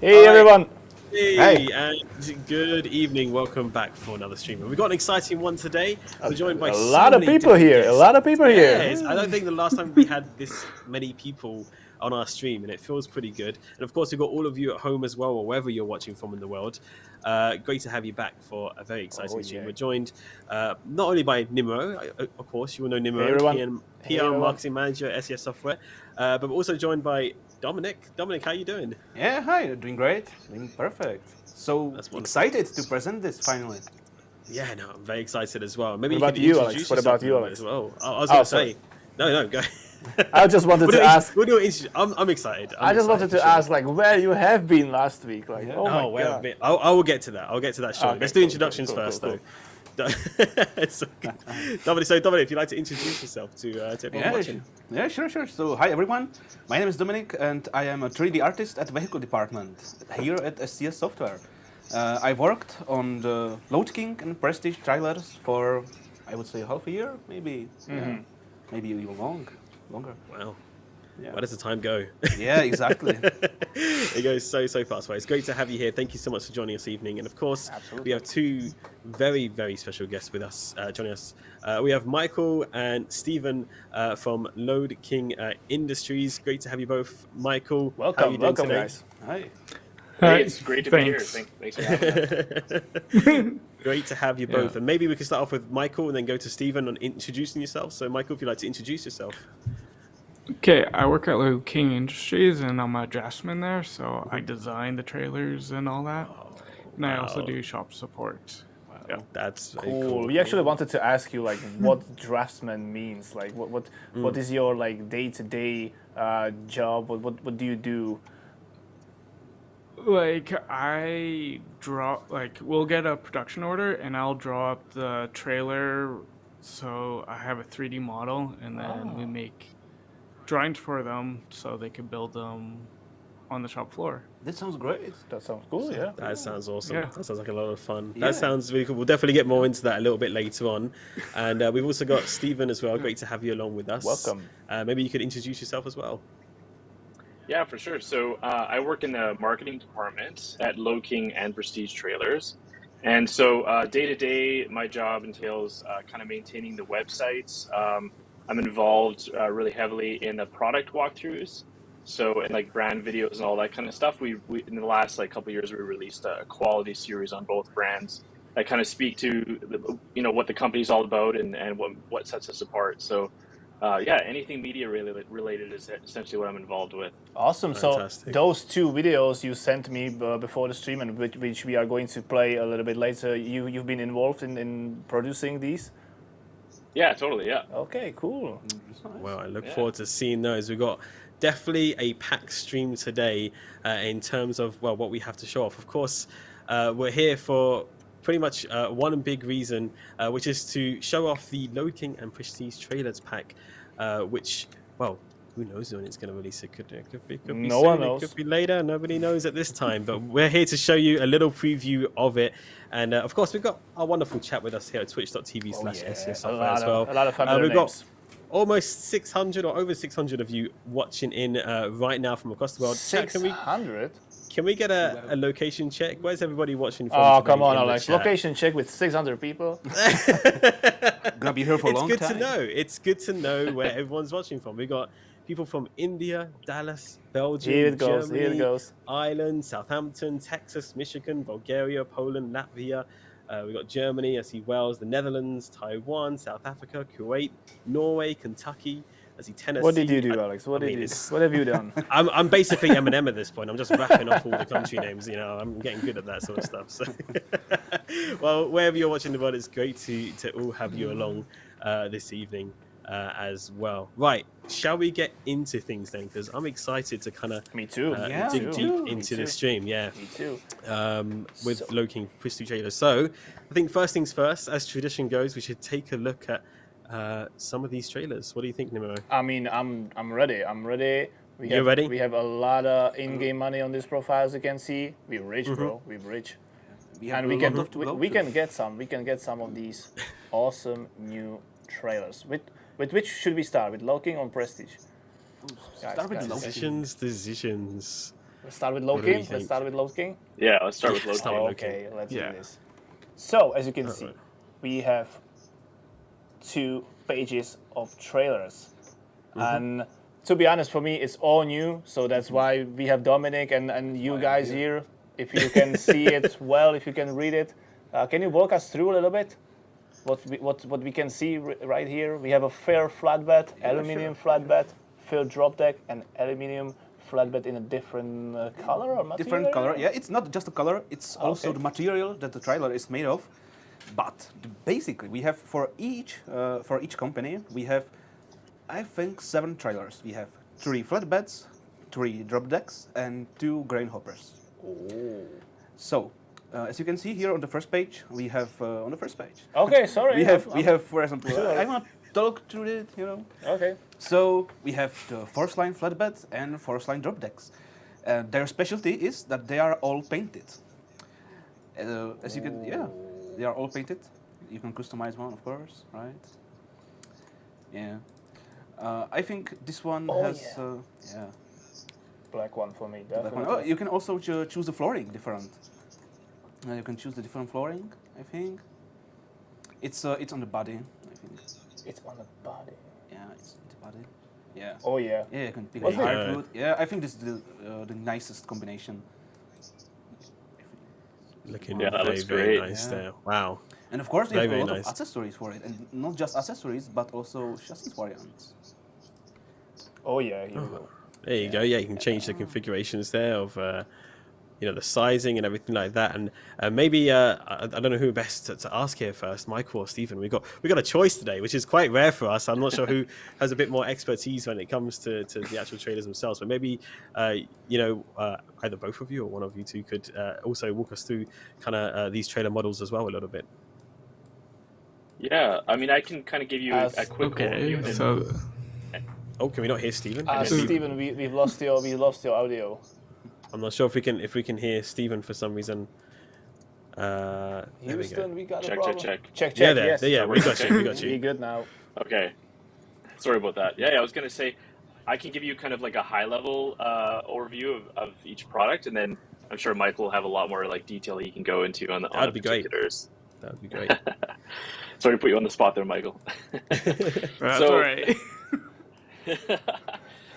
Hey everyone! Hey, and good evening. Welcome back for another stream. We've got an exciting one today. We're joined by A so lot of many people different here. A guests. lot of people here. Yes, I don't think the last time we had this many people on our stream, and it feels pretty good. And of course, we've got all of you at home as well, or wherever you're watching from in the world. Great to have you back for a very exciting stream. Yeah. We're joined not only by Nimro, of course, you will know Hey Nimro, everyone. PR everyone. marketing manager at SES Software, but we're also joined by Dominic. Dominic, how you doing? Yeah, hi, doing great, doing perfect. So That's wonderful. excited to present this finally. Yeah, no, I'm very excited as well. Maybe What you about could you, introduce Alex? What yourself about a you, little bit Alex? as well. I was Oh, going to sorry. say, no, go. I just wanted to ask. We'll do it. I'm excited. I just wanted to ask, like, where you have been last week. Like, Yeah. oh my well, god. I will get to that. I'll get to that shortly. Okay, Let's do cool, introductions cool, first, cool. though. It's so good. Dominic, if you'd like to introduce yourself to everyone watching. Sure. So, hi everyone, my name is Dominic and I am a 3D artist at Vehicle Department here at SCS Software. I worked on the Lode King and Prestige trailers for, I would say, half a year, maybe, maybe even longer. Wow. Yeah. Where does the time go? Yeah, exactly. It goes so fast. Well, it's great to have you here. Thank you so much for joining us this evening. And of course, Absolutely. we have two very special guests with us, joining us. We have Michael and Stephen from Lode King Industries. Great to have you both. Michael, how are you doing Welcome, today? guys. Hi. Hey, it's great to be here. Thanks for having us. Great to have you both. And maybe we can start off with Michael and then go to Stephen on introducing yourself. So, Michael, if you'd like to introduce yourself. Okay, I work at Lode King Industries and I'm a draftsman there, so I design the trailers and all that. And I also do shop support. Yeah, that's very Cool. We actually wanted to ask you, like, what draftsman means. Like, what is your like day-to-day job? What do you do? Like, we'll get a production order and I'll draw up the trailer. So I have a 3D model and then we make drawings for them so they can build them on the shop floor. That sounds great. That sounds cool. Yeah. That sounds awesome. Yeah. That sounds like a lot of fun. Yeah. That sounds really cool. We'll definitely get more into that a little bit later on. And we've also got Stephen as well. Great to have you along with us. Welcome. Maybe you could introduce yourself as well. Yeah, for sure. So I work in the marketing department at Lode King and Prestige Trailers. And so day to day, my job entails kind of maintaining the websites. I'm involved really heavily in the product walkthroughs. So in like brand videos and all that kind of stuff, we in the last like couple of years, we released a quality series on both brands that kind of speak to what the company's all about and what sets us apart. So anything media related is essentially what I'm involved with. Awesome. Fantastic. So those two videos you sent me before the stream, and which we are going to play a little bit later, you've been involved in producing these. Yeah, totally. Yeah. Okay, cool. Well, I look forward to seeing those. We've got definitely a packed stream today in terms of, well, what we have to show off. Of course, we're here for pretty much one big reason, which is to show off the Lode King and Prestige trailers pack, which, well, who knows when it's going to release? It could be No soon, one knows. It could be later. Nobody knows at this time. But we're here to show you a little preview of it. And of course, we've got our wonderful chat with us here at twitch.tv/SCS Software as well. A lot of familiar We've names. got almost 600 or over 600 of you watching in right now from across the world. Chat, 600? Can we get a location check? Where's everybody watching from? Oh, today come on, in the Alex. chat? Location check with 600 people. Gonna be here for a long time. It's good to know. It's good to know where everyone's watching from. We got people from India, Dallas, Belgium, Here it goes. Germany, Here it goes. Ireland, Southampton, Texas, Michigan, Bulgaria, Poland, Latvia. We got Germany. I see Wales, the Netherlands, Taiwan, South Africa, Kuwait, Norway, Kentucky. I see Tennessee. What did you do, Alex? What have you done? I'm basically Eminem at this point. I'm just rapping off all the country names. You know, I'm getting good at that sort of stuff. So, well, wherever you're watching the world, it's great to all have you along this evening as well. Right, shall we get into things then? Because I'm excited to kind of Me too. dig deep into the stream. Yeah, Me too. with Lode King Prestige trailers. So, I think first things first, as tradition goes, we should take a look at some of these trailers. What do you think, Nimmo? I mean, I'm ready. I'm ready. You're ready? We have a lot of in-game money on this profile, as you can see. We're rich, bro. We're rich. And we can get some. We can get some of these awesome new trailers. With which should we start? With Lode King or Prestige? Start with Guys. Lode King. Decisions. Let's start with What Lode do you King. Let's think? start with Lode King. Yeah, let's start with Lode Start King. with Lode King. Okay, let's Yeah. do this. So, as you can see, Alright. we have 2 pages of trailers. And to be honest, for me, it's all new. So that's why we have Dominic and you guys here. If you can see it well, if you can read it. Can you walk us through a little bit? What we can see right here? We have a fair flatbed, aluminum flatbed, fair drop deck, and aluminum flatbed in a different color or material? Different color. Yeah, it's not just the color, it's also Okay. the material that the trailer is made of. But basically, we have for each company, we have, I think, 7 trailers. We have 3 flatbeds, 3 drop decks, and 2 grain hoppers. Oh. So, as you can see here on the first page, we have on the first page. Okay, sorry. We have, for example, I want to talk through it, you know. Okay. So we have the force line flatbed and force line drop decks. Their specialty is that they are all painted. As you can, yeah, they are all painted. You can customize one, of course, right? Yeah. I think this one has, yeah. Black one for me, Black definitely. one. Oh, you can also choose the flooring different. You can choose the different flooring, I think. It's on the body, I think. It's on the body. Yeah, it's the body. Yeah. Oh yeah. Yeah, you can pick Was the it? hardwood. Yeah, I think this is the nicest combination. Looking Yeah, that very, looks very great. nice Yeah. there. Wow. And of course, they Very, have a very lot nice. of accessories for it, and not just accessories, but also chassis variants. Oh yeah. Here we go. There you go. Yeah, you can change the configurations there of, the sizing and everything like that. And maybe I don't know who best to ask here first, Michael or Stephen. We got a choice today, which is quite rare for us. I'm not sure who has a bit more expertise when it comes to the actual trailers themselves. But maybe either both of you or one of you two could also walk us through kind of these trailer models as well a little bit. Yeah, I mean, I can kind of give you a quick overview. Okay, and- so Oh, can we not hear Stephen? Stephen, we've lost your audio. I'm not sure if we can hear Stephen for some reason. There we go. Houston, we got a Check, problem. check. Check. Yeah, there. Yes. Yeah, we got you. We got We you. good now. Okay. Sorry about that. Yeah, I was going to say, I can give you kind of like a high-level overview of each product, and then I'm sure Mike will have a lot more like detail he can go into on the That'd be great. particulars. That would be great. Sorry to put you on the spot there, Michael. that's So- all right.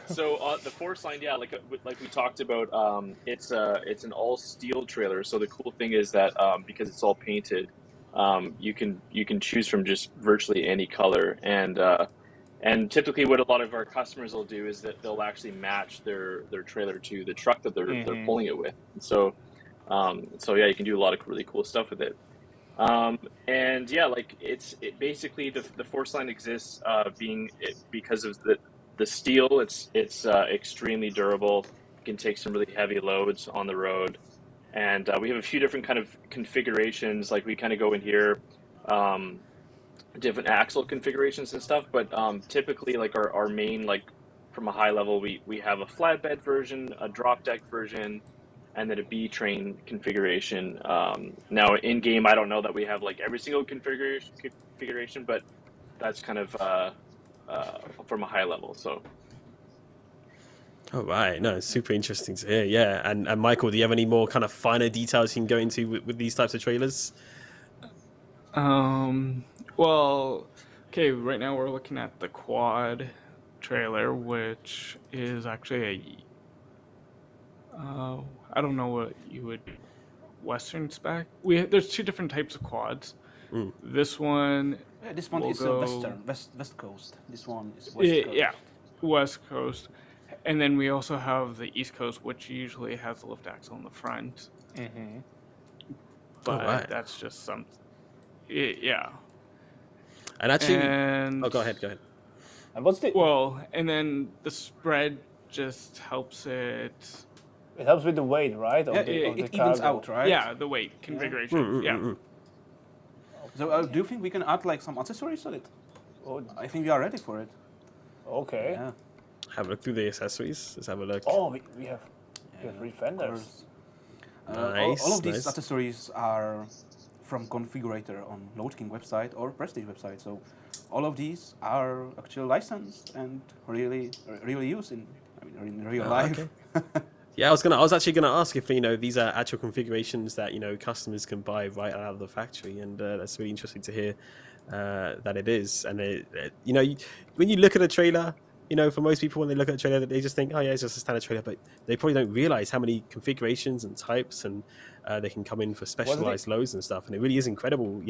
So the force line, yeah, like we talked about, it's an all steel trailer. So the cool thing is that because it's all painted, you can choose from just virtually any color, and typically what a lot of our customers will do is that they'll actually match their trailer to the truck that they're pulling it with. So yeah, you can do a lot of really cool stuff with it. And yeah, like it basically the force line exists because of the steel. It's extremely durable. It can take some really heavy loads on the road, and we have a few different kind of configurations. Like we kind of go in here, different axle configurations and stuff. But typically, like our main, like from a high level, we have a flatbed version, a drop deck version, and then a B train configuration. Now in game, I don't know that we have like every single configuration, but that's kind of from a high level. So All right, no, it's super interesting to hear. Yeah, and Michael, do you have any more kind of finer details you can go into with these types of trailers? Well, okay, right now we're looking at the quad trailer, which is actually I don't know what you would Western spec. There's 2 different types of quads. This one, Yeah, this one We'll is go- West Coast. This one is West Coast. yeah, West Coast, and then we also have the East Coast, which usually has a lift axle in the front. But Alright. that's just some, yeah. And actually, And go ahead. And what's the? Well, and then the spread just helps it. It helps with the weight, right? Of Yeah, the, of the it evens cargo. out, right? Yeah, the weight configuration. Yeah. So do you think we can add like some accessories to it? Oh, I think we are ready for it. okay. Yeah. Have a look through the accessories. Let's have a look. Oh, we have three of fenders. course. Nice, all of these nice. accessories are from configurator on Lode King website or Prestige website. So all of these are actually licensed and really used in real life. Okay. Yeah, I was actually gonna ask if these are actual configurations that customers can buy right out of the factory, and that's really interesting to hear that it is. And when you look at a trailer, for most people when they look at a trailer, they just think, oh yeah, it's just a standard trailer, but they probably don't realize how many configurations and types and they can come in for specialized loads and stuff. And it really is incredible,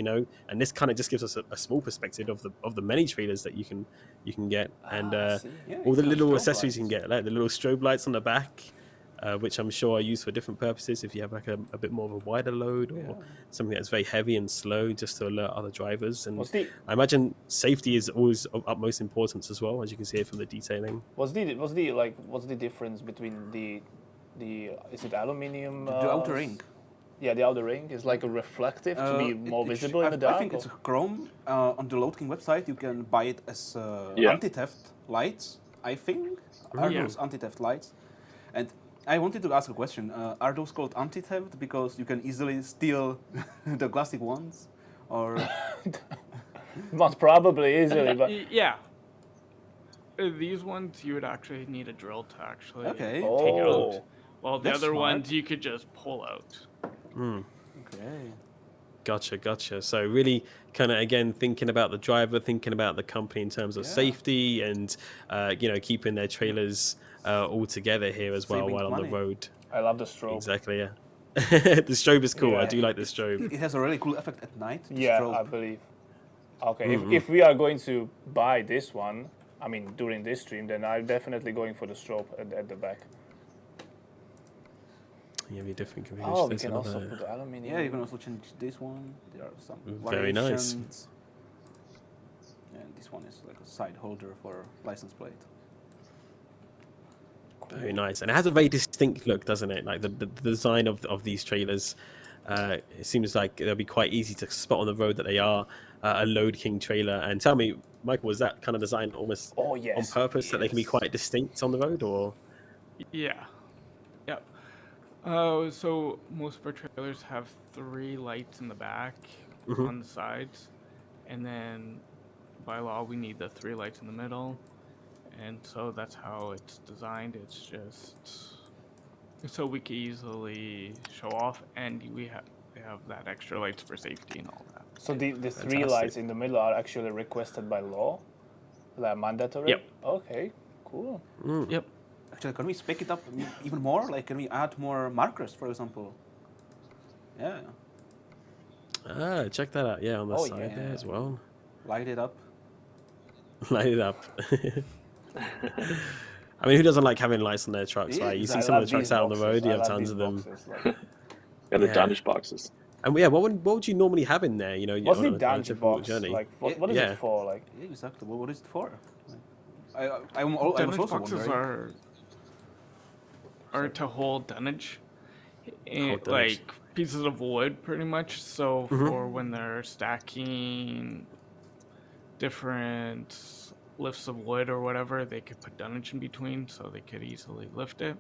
And this kind of just gives us a small perspective of the many trailers that you can get, and all the little accessories you can get, like the little strobe lights on the back. Which I'm sure are used for different purposes. If you have like a bit more of a wider load or something that's very heavy and slow, just to alert other drivers. And I imagine safety is always of utmost importance as well, as you can see it from the detailing. What's the difference between the is it aluminium? The outer ring. Yeah, the outer ring is like a reflective to be more visible in the dark. I think it's a chrome. On the Lode King website, you can buy it as anti-theft lights. I think are those anti-theft lights, and I wanted to ask a question. Are those called anti-theft because you can easily steal the classic ones, or? Not probably easily, but yeah. These ones you would actually need a drill to actually take Oh. out. While the other ones you could just pull out. Okay. Gotcha. So really kind of, again, thinking about the driver, thinking about the company in terms of safety and, keeping their trailers all together here as well. Saving while on money. the road. I love the strobe. Exactly, yeah. The strobe is cool. Yeah. I do like the strobe. It has a really cool effect at night. the Yeah, strobe. I believe. Okay, if we are going to buy this one, I mean during this stream, then I'm definitely going for the strobe at the back. You have your different configurations. Oh, we There's can another- also put the aluminium. Yeah, you can also change this one. There are some Very nice. variations. And this one is like a side holder for license plate. Very nice, and it has a very distinct look, doesn't it? Like the design of these trailers, it seems like they'll be quite easy to spot on the road that they are a Lode King trailer. And tell me, Michael, was that kind of design almost on purpose that they can be quite distinct on the road, or? Yeah. Yep. So most of our trailers have 3 lights in the back on the sides, and then by law we need the 3 lights in the middle, and so that's how it's designed. It's just so we can easily show off, and we have that extra lights for safety and all that. So the 3 lights in the middle are actually requested by law? Like mandatory? Yep. Okay, cool. Yep. Actually, can we spec it up even more? Like, can we add more markers, for example? Yeah. Check that out. Yeah, on the side yeah. there as well. Light it up. Light it up. I mean, who doesn't like having lights on their trucks, Yeah, right? You I see some of love the trucks these out on the boxes. road, you I have love tons these of them. boxes, like- Yeah, the Yeah. Danish boxes. And yeah, what would you normally have in there? What's on the a Danish typical box? journey? Like, what is Yeah. it for? Like, Yeah, exactly. What is it for? I was Dunnage also boxes wondering. are to hold dunnage, and, Hold dunnage. like pieces of wood, pretty much. So for when they're stacking different lifts of wood or whatever, they could put dunnage in between, so they could easily lift it.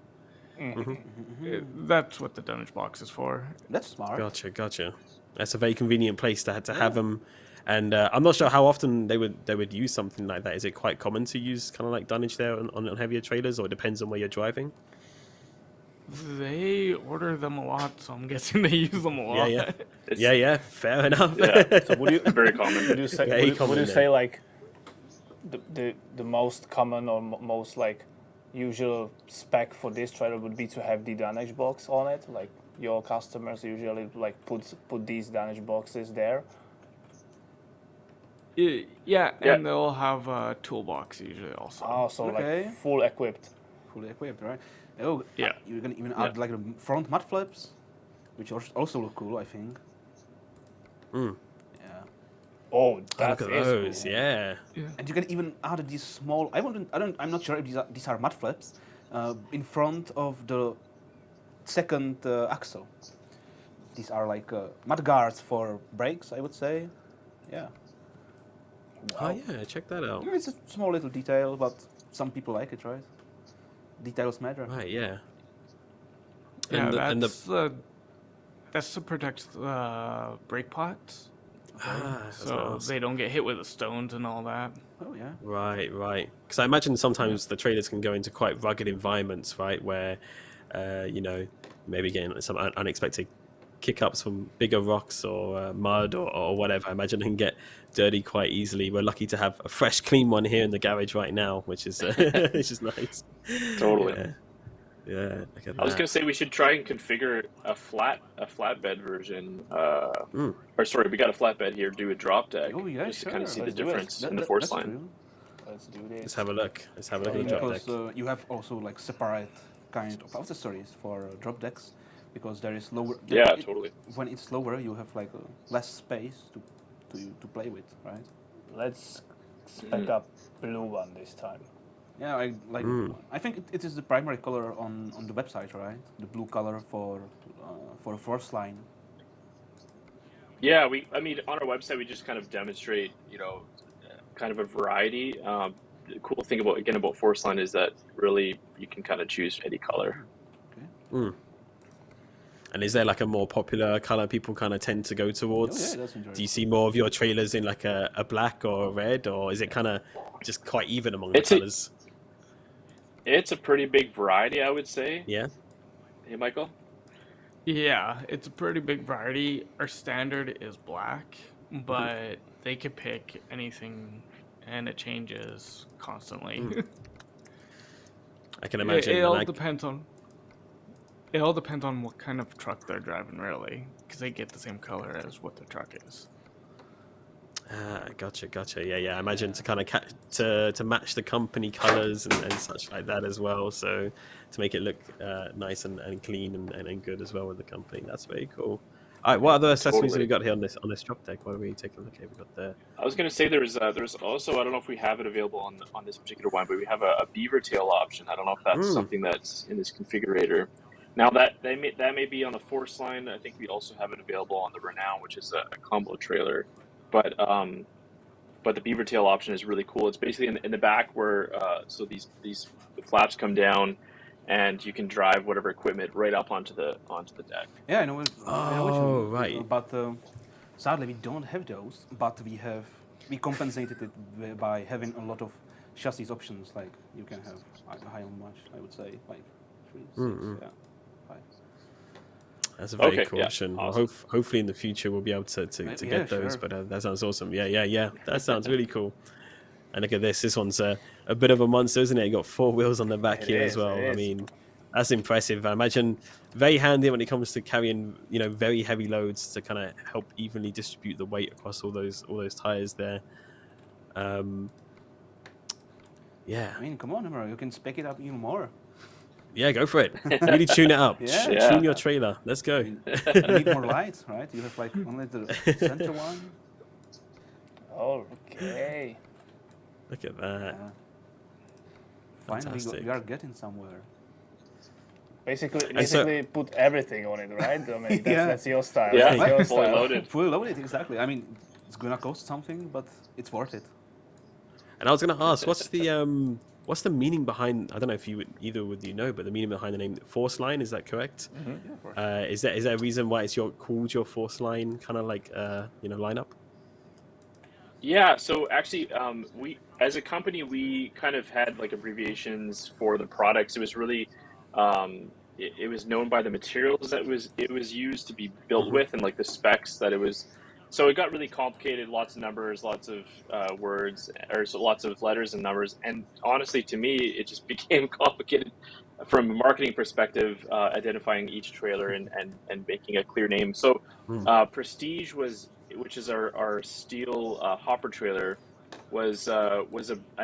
That's what the dunnage box is for. That's smart. Gotcha. That's a very convenient place to have them. And I'm not sure how often they would use something like that. Is it quite common to use kind of like dunnage there on heavier trailers, or it depends on where you're driving? They order them a lot, so I'm guessing they use them a lot. Yeah. Fair enough. Yeah. so would you Very common. would you say Very would you common say like the most common or most like usual spec for this trailer would be to have the dunnage box on it? Like your customers usually like put these dunnage boxes there. Yeah, and they'll have a toolbox usually also. Oh, so Okay. like full equipped. Fully equipped, right? Oh, Yeah. You can even add like the front mud flaps, which also look cool, I think. Mm. Yeah. Oh, Look that at is those, cool. yeah. And you can even add these small. I'm not sure if these are mud flaps, in front of the second axle. These are like mud guards for brakes, I would say. Yeah. Oh yeah, check that out. It's a small little detail, but some people like it, right? Details matter. Right, yeah. Yeah, And that's to protect the brake pots, that's so nice. they don't get hit with the stones and all that. Oh yeah. Right. Because I imagine sometimes the trailers can go into quite rugged environments, right, where you know, maybe getting some unexpected kick-ups from bigger rocks or mud or whatever. I imagine it can get dirty quite easily. We're lucky to have a fresh, clean one here in the garage right now, which is which is nice. Totally. Yeah, look at I was that. gonna say we should try and configure a flatbed version. Or sorry, we got a flatbed here. Do a drop deck Oh yeah, just to sure. kind of see the Let's do it. difference in the force That's line. true. Let's do this. Let's have a look. Let's have a look at the drop deck. Because you have also like separate kind of accessories for drop decks, because there is lower. Yeah, totally. When it's lower, you have like less space to play with, right? Let's spec up blue one this time. Yeah, I think it is the primary color on the website, right? The blue color for a force line. Yeah, I mean, on our website, we just kind of demonstrate, you know, kind of a variety. The cool thing about force line is that really you can kind of choose any color. Okay. And is there like a more popular color people kind of tend to go towards? Oh, yeah, that's interesting. Do you see more of your trailers in like a black or a red, or is it kind of just quite even among the colors? It's a pretty big variety, I would say. Yeah. Hey, Michael? Yeah, it's a pretty big variety. Our standard is black, but they could pick anything, and it changes constantly. I can imagine. It all depends on. It all depends on what kind of truck they're driving, really, because they get the same color as what their truck is. Gotcha. Yeah. I imagine to kind of to match the company colors and such like that as well. So to make it look nice and clean and good as well with the company. That's very cool. All right, what other accessories have we got here on this drop deck? What are we taking a look at? We got there. I was going to say there's also, I don't know if we have it available on this particular one, but we have a beaver tail option. I don't know if that's something that's in this configurator. Now that may be on the force line. I think we also have it available on the Renown, which is a combo trailer. But the beaver tail option is really cool. It's basically in the back where so the flaps come down, and you can drive whatever equipment right up onto the deck. Yeah, I know. I know what you mean. Right. But sadly, we don't have those. But we compensated it by having a lot of chassis options. Like you can have how much? I would say like 3, 6, yeah. That's a very cool yeah, option. awesome. Well, hopefully in the future we'll be able to get those. Sure. But that sounds awesome. Yeah. That sounds really cool. And look at this. This one's a bit of a monster, isn't it? You got 4 wheels on the back here as well. I mean, that's impressive. I imagine very handy when it comes to carrying, you know, very heavy loads to kind of help evenly distribute the weight across all those tires there. Yeah. I mean, come on, Immersion, you can spec it up even more. Yeah, go for it. Really tune it up. Yeah. Tune your trailer. Let's go. You need more lights, right? You have like only the center one. Okay. Look at that. Finally, Fantastic. we are getting somewhere. Basically put everything on it, right? I mean, Yeah. that's your style. Yeah, That's your fully style. loaded. Fully loaded, exactly. I mean, it's gonna cost something, but it's worth it. And I was going to ask, what's the meaning behind? I don't know if either would you know, but the meaning behind the name Force Line, is that correct? Yeah, of course. Is there a reason why it's called your Force Line kind of like lineup? Yeah, so actually, we as a company we kind of had like abbreviations for the products. It was really, it was known by the materials that it was used to be built with, and like the specs that it was. So it got really complicated. Lots of numbers, lots of words, or so lots of letters and numbers. And honestly, to me, it just became complicated from a marketing perspective, identifying each trailer and making a clear name. So Prestige which is our steel hopper trailer, was a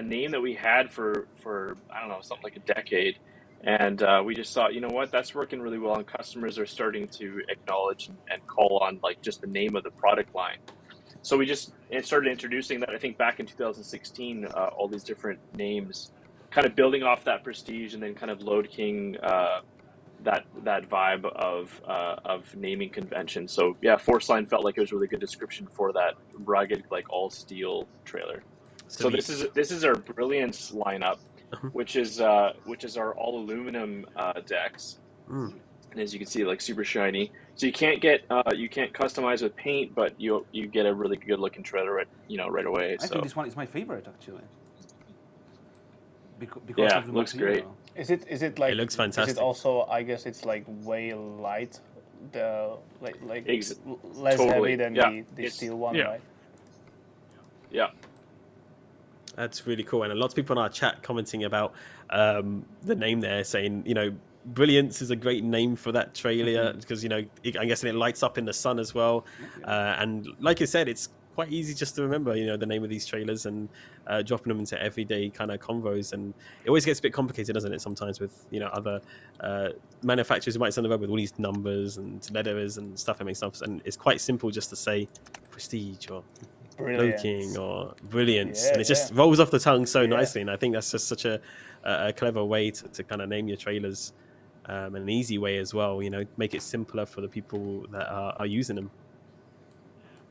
name that we had for I don't know, something like a decade, and we just thought, you know what, that's working really well, and customers are starting to acknowledge and call on like just the name of the product line. So we just started introducing that, I think back in 2016, all these different names, kind of building off that Prestige, and then kind of Lode King, that vibe of naming convention. So yeah, Force Line felt like it was a really good description for that rugged, like all steel trailer. So this is our Brilliance lineup, which is our all aluminum decks. And as you can see, like super shiny. So you can't customize with paint, but you get a really good looking trailer right away. I think this one is my favorite actually. Because yeah, of the looks material. great. Is it like? It looks Is fantastic. it also? I guess it's like way light, Ex- less totally. heavy than Yeah. the It's- steel one, yeah. right? Yeah. That's really cool, and a lot of people in our chat commenting about the name there, saying, you know, Brilliance is a great name for that trailer because, you know, I'm guessing it lights up in the sun as well. And like you said, it's quite easy just to remember, you know, the name of these trailers and dropping them into everyday kind of convos. And it always gets a bit complicated, doesn't it? Sometimes with, you know, other manufacturers who might send the road with all these numbers and letters and stuff and makes stuff. And it's quite simple just to say Prestige or Lode King or Brilliance, Yeah, and it just rolls off the tongue so nicely. And I think that's just such a clever way to kind of name your trailers, and an easy way as well. You know, make it simpler for the people that are using them.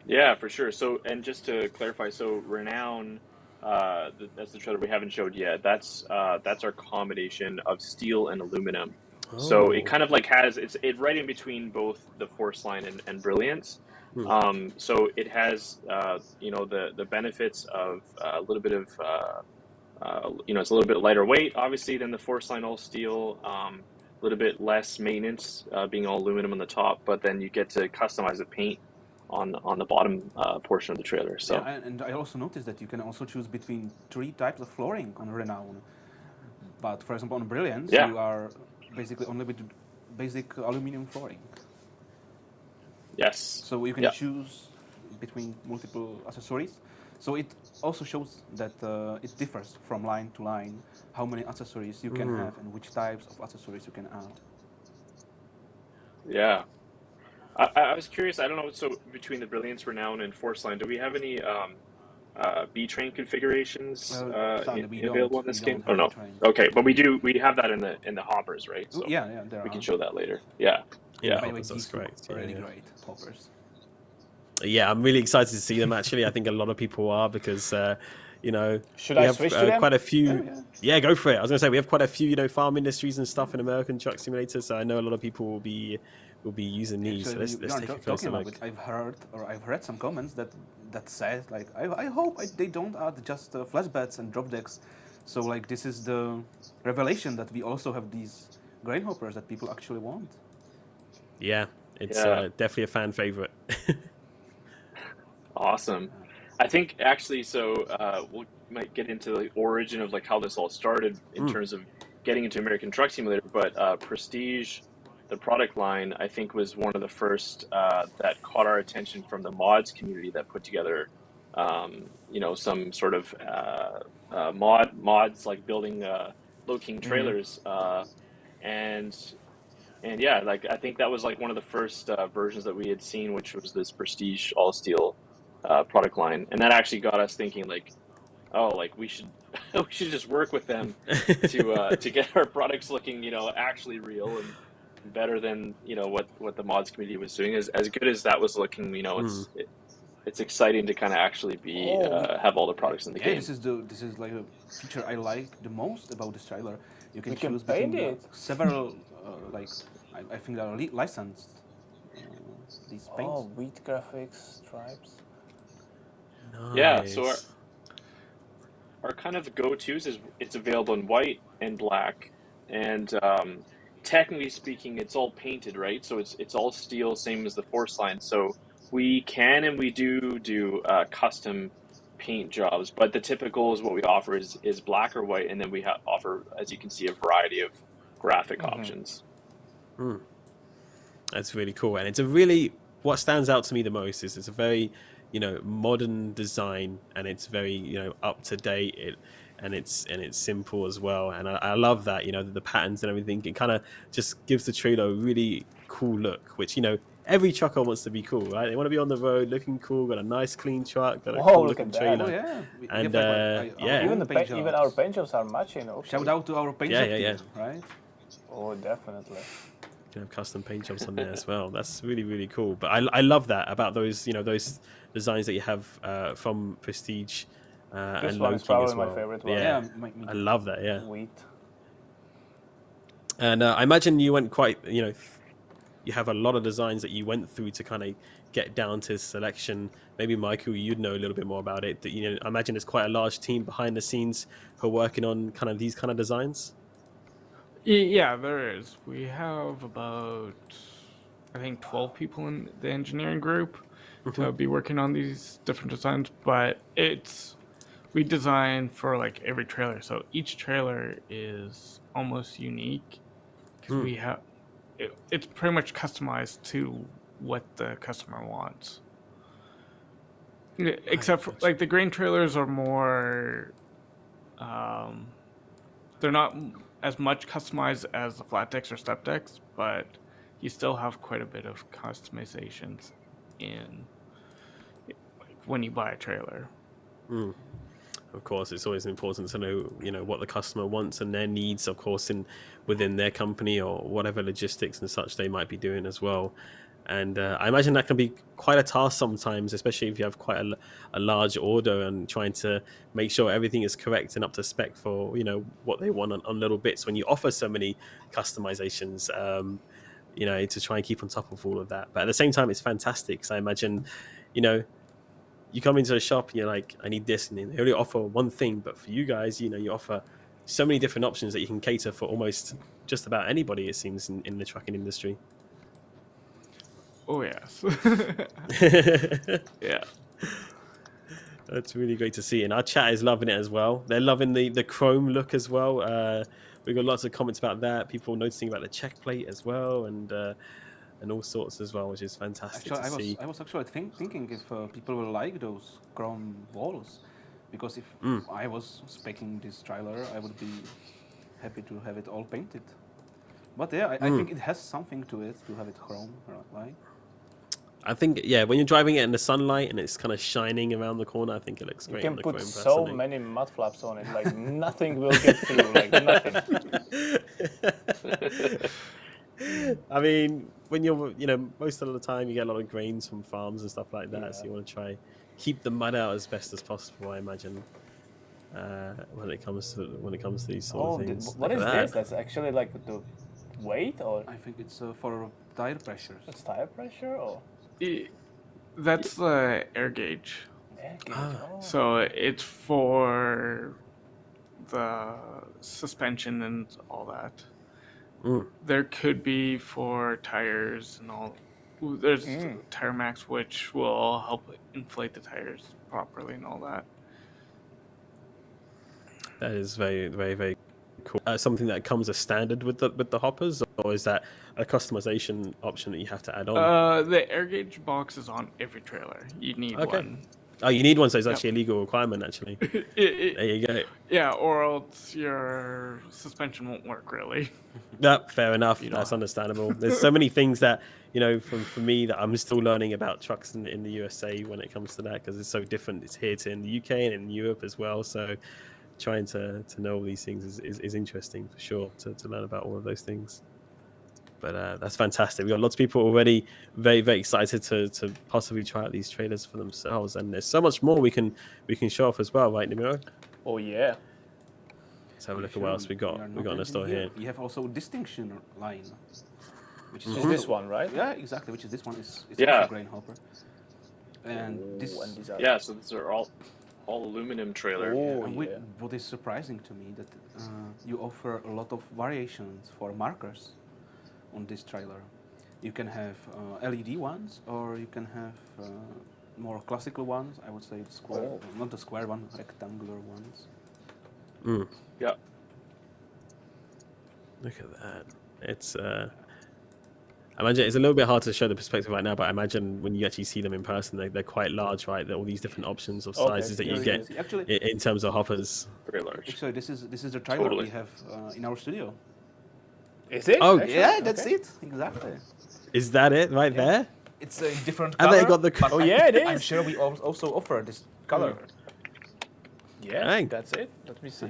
Yeah, for sure. So, and just to clarify, so Renown, that's the trailer we haven't showed yet. That's our combination of steel and aluminum. So it kind of like has it's right in between both the Force line and Brilliance. So it has you know, the benefits of a little bit of you know, it's a little bit lighter weight, obviously, than the Force line all steel. A little bit less maintenance, being all aluminum on the top, but then you get to customize the paint on the bottom portion of the trailer. So Yeah, and I also noticed that you can also choose between 3 types of flooring on Renown. But for example, on Brilliance, Yeah. you are basically only with basic aluminum flooring. yes, So you can Yeah. choose between multiple accessories. So it also shows that it differs from line to line how many accessories you can have and which types of accessories you can add. yeah. I was curious. I don't know. So between the Brilliance, Renown, and Force line, do we have any B train configurations Sadly, we available don't. in this We game? don't Oh have no. B-trains. Okay, but we do. We have that in the hoppers, right? So Yeah, there we are. can show that later. Yeah. In the Yeah. By the way, hoppers, that's these two correct. are really Yeah. great hoppers. Yeah, I'm really excited to see them. Actually, I think a lot of people are because you know, Should we I have switch to them? quite a few. Yeah. Yeah, go for it. I was gonna say we have quite a few, you know, farm industries and stuff in American Truck Simulator, so I know a lot of people will be using these. So Actually, let's take a talking closer about look. it, I've read some comments that says like I hope they don't add just flashbeds and drop decks. So like this is the revelation that we also have these grain hoppers that people actually want. Yeah, it's Yeah. definitely a fan favorite. Awesome. I think actually, so we might get into the origin of like how this all started in terms of getting into American Truck Simulator. But Prestige, the product line, I think was one of the first that caught our attention from the mods community that put together, you know, some sort of mods like building Lode King trailers, and yeah, like I think that was like one of the first versions that we had seen, which was this Prestige all steel product line, and that actually got us thinking like, oh, like we should we should just work with them to get our products looking, you know, actually real and better than, you know, what the mods community was doing. As good as that was looking, you know, it's exciting to kind of actually be have all the products in the game. This is like a feature I like the most about this trailer. You can We can choose paint between it. several like I think they are licensed these paints. Oh, wheat graphics, stripes. Yeah, so Nice. our kind of go-tos is it's available in white and black, and technically speaking, it's all painted, right? So it's all steel, same as the Force line. So we can and we do custom paint jobs, but the typical is what we offer is black or white, and then we offer, as you can see, a variety of graphic options. That's really cool, and it's a really what stands out to me the most is it's a very, you know, modern design, and it's very, you know, up to date. And it's simple as well, and I love that, you know, the patterns and everything. It kind of just gives the trailer a really cool look, which, you know, every trucker wants to be cool, right? They want to be on the road looking cool, got a nice clean truck, got a Whoa, cool look looking at that. trailer. Oh yeah, we And have like, yeah, Even paint our jobs. paint jobs are matching. Okay. Shout out to our paint Yeah, job yeah, team, right? Oh, definitely. you can have custom paint jobs on there as well. That's really, really cool. But I love that about those, you know, those designs that you have from Prestige This and one Lode is King probably as my well. favorite one. Yeah, me I too. love that. Yeah, Wheat. and I imagine you went quite, you know, you have a lot of designs that you went through to kind of get down to selection. Maybe Michael, you'd know a little bit more about it. That, you know, I imagine there's quite a large team behind the scenes who are working on kind of these kind of designs. Yeah, there is. We have about, I think, 12 people in the engineering group to be working on these different designs, but we design for like every trailer. So each trailer is almost unique because we have, it's pretty much customized to what the customer wants. Except for like the grain trailers are more, they're not as much customized as the flat decks or step decks, but you still have quite a bit of customizations in like when you buy a trailer. Of course, it's always important to know, what the customer wants and their needs, of course, within their company or whatever logistics and such they might be doing as well. And I imagine that can be quite a task sometimes, especially if you have quite a large order and trying to make sure everything is correct and up to spec for what they want on little bits. When you offer so many customizations, to try and keep on top of all of that. But at the same time, it's fantastic. So I imagine, you come into a shop and you're like, I need this, and they only offer one thing. But for you guys, you offer so many different options that you can cater for almost just about anybody, it seems, in the trucking industry. Oh yes. Yeah. That's really great to see. And our chat is loving it as well. They're loving the chrome look as well. We got lots of comments about that. People noticing about the check plate as well, and all sorts as well, which is fantastic to see. I was actually thinking if people will like those chrome walls, because if I was speccing this trailer, I would be happy to have it all painted. But yeah, I think it has something to it to have it chrome, right? I think, yeah, when you're driving it in the sunlight and it's kind of shining around the corner, I think it looks great. You can on the put chrome, so personally. many mud flaps on it, like nothing will get through, like nothing. I mean, when you're, most of the time you get a lot of grains from farms and stuff like that, so you want to try keep the mud out as best as possible, I imagine. When it comes to these sort of things. What is this? That's actually like the weight, or I think it's for tire pressures. it's tire pressure, or That's the air gauge. air gauge. So it's for the suspension and all that. There could be for tires and all. There's Tire Max, which will help inflate the tires properly and all that. That is very, very, very cool. Something that comes as standard with the hoppers, or is that a customization option that you have to add on? The air gauge box is on every trailer. You need one. Oh, you need one, so it's actually a legal requirement, actually. There you go. Yeah, or else your suspension won't work, really. Yep, fair enough. That's understandable. There's so many things that, for me, that I'm still learning about trucks in the USA when it comes to that, because it's so different. It's here to in the UK and in Europe as well. So trying to know all these things is interesting for sure, to learn about all of those things. But that's fantastic. We've got lots of people already very, very excited to possibly try out these trailers for themselves. And there's so much more we can show off as well, right, Nimiro? Oh yeah. Let's have a look at what else we got in the store here. We have also distinction line, which is this one, right? Yeah, exactly. Which is this one is also grain hopper. And this. So these are all aluminum trailer. What is surprising to me that you offer a lot of variations for markers on this trailer. You can have LED ones, or you can have more classical ones. I would say the square, not the square one, rectangular ones. Yeah. Look at that. It's I imagine it's a little bit hard to show the perspective right now, but I imagine when you actually see them in person, they're quite large, right? They're all these different options of sizes that you get in terms of hoppers. Very large. Actually, this is the trailer we have in our studio. Is it? Oh, actually? Yeah, that's it. Exactly. Is that it right there? It's a different color. And they got the. It is. I'm sure we also offer this color. Yeah, that's it. Let me see.